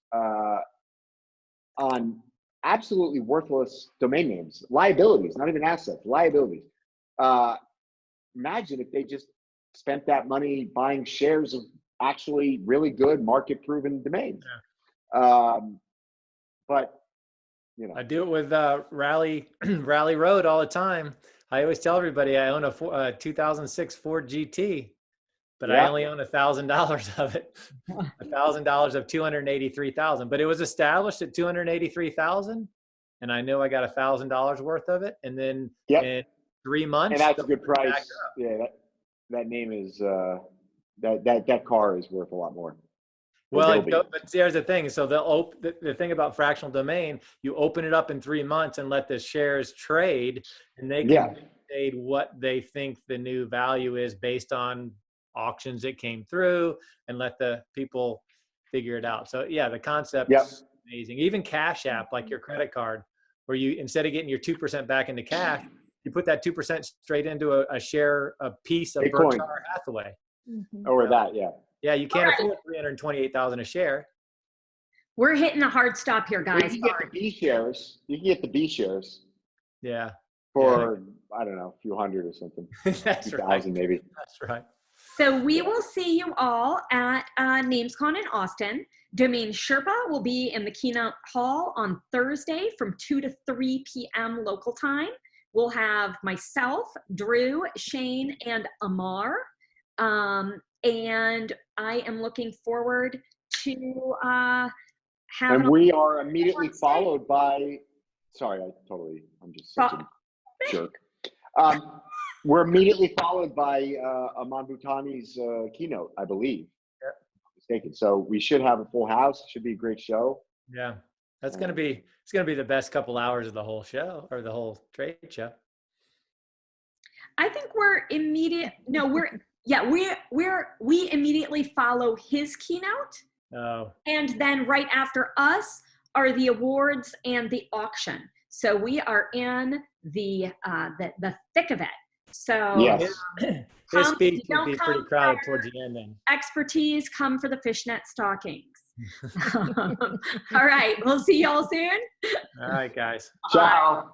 Speaker 4: on absolutely worthless domain names, liabilities, not even assets, liabilities. Imagine if they just spent that money buying shares of actually really good market-proven domains.
Speaker 3: Yeah.
Speaker 4: But
Speaker 3: I do it with Rally Road all the time. I always tell everybody I own a 2006 Ford GT, but I only own $1,000 of it. $1,000 of $283,000, but it was established at $283,000, and I know I got $1,000 worth of it. And then in 3 months,
Speaker 4: and that's a good price. Yeah, that name is that car is worth a lot more.
Speaker 3: Well, but here's the thing. So the thing about fractional domain, you open it up in 3 months and let the shares trade, and they can dictate what they think the new value is based on auctions that came through, and let the people figure it out. So the concept is amazing. Even Cash App, like your credit card, where you, instead of getting your 2% back into cash, you put that 2% straight into a piece of
Speaker 4: Bitcoin.
Speaker 3: Berkshire Hathaway.
Speaker 4: Mm-hmm. Or that,
Speaker 3: Yeah, you can't afford $328,000 a share.
Speaker 1: We're hitting a hard stop here, guys.
Speaker 4: You can get the B shares. You can get the B shares.
Speaker 3: Yeah.
Speaker 4: For I don't know, a few hundred or something.
Speaker 3: That's
Speaker 4: 2,000 maybe.
Speaker 3: That's right.
Speaker 1: So we will see you all at NamesCon in Austin. DomainSherpa will be in the keynote hall on Thursday from 2 to 3 p.m. local time. We'll have myself, Drew, Shane, and Amar. and I am looking forward to having.
Speaker 4: And we are immediately followed by. Sorry, I'm just such a jerk. We're immediately followed by Aman Bhutani's keynote, I believe.
Speaker 3: Yep.
Speaker 4: Mistaken. So we should have a full house. Should be a great show.
Speaker 3: Yeah, it's gonna be the best couple hours of the whole show, or the whole trade show.
Speaker 1: I think we immediately follow his keynote.
Speaker 3: Oh.
Speaker 1: And then right after us are the awards and the auction. So we are in the thick of it. So
Speaker 4: yes.
Speaker 3: His speech would be pretty crowded towards the end then.
Speaker 1: Expertise, come for the fishnet stockings. All right, we'll see y'all soon.
Speaker 3: All right, guys.
Speaker 4: Ciao.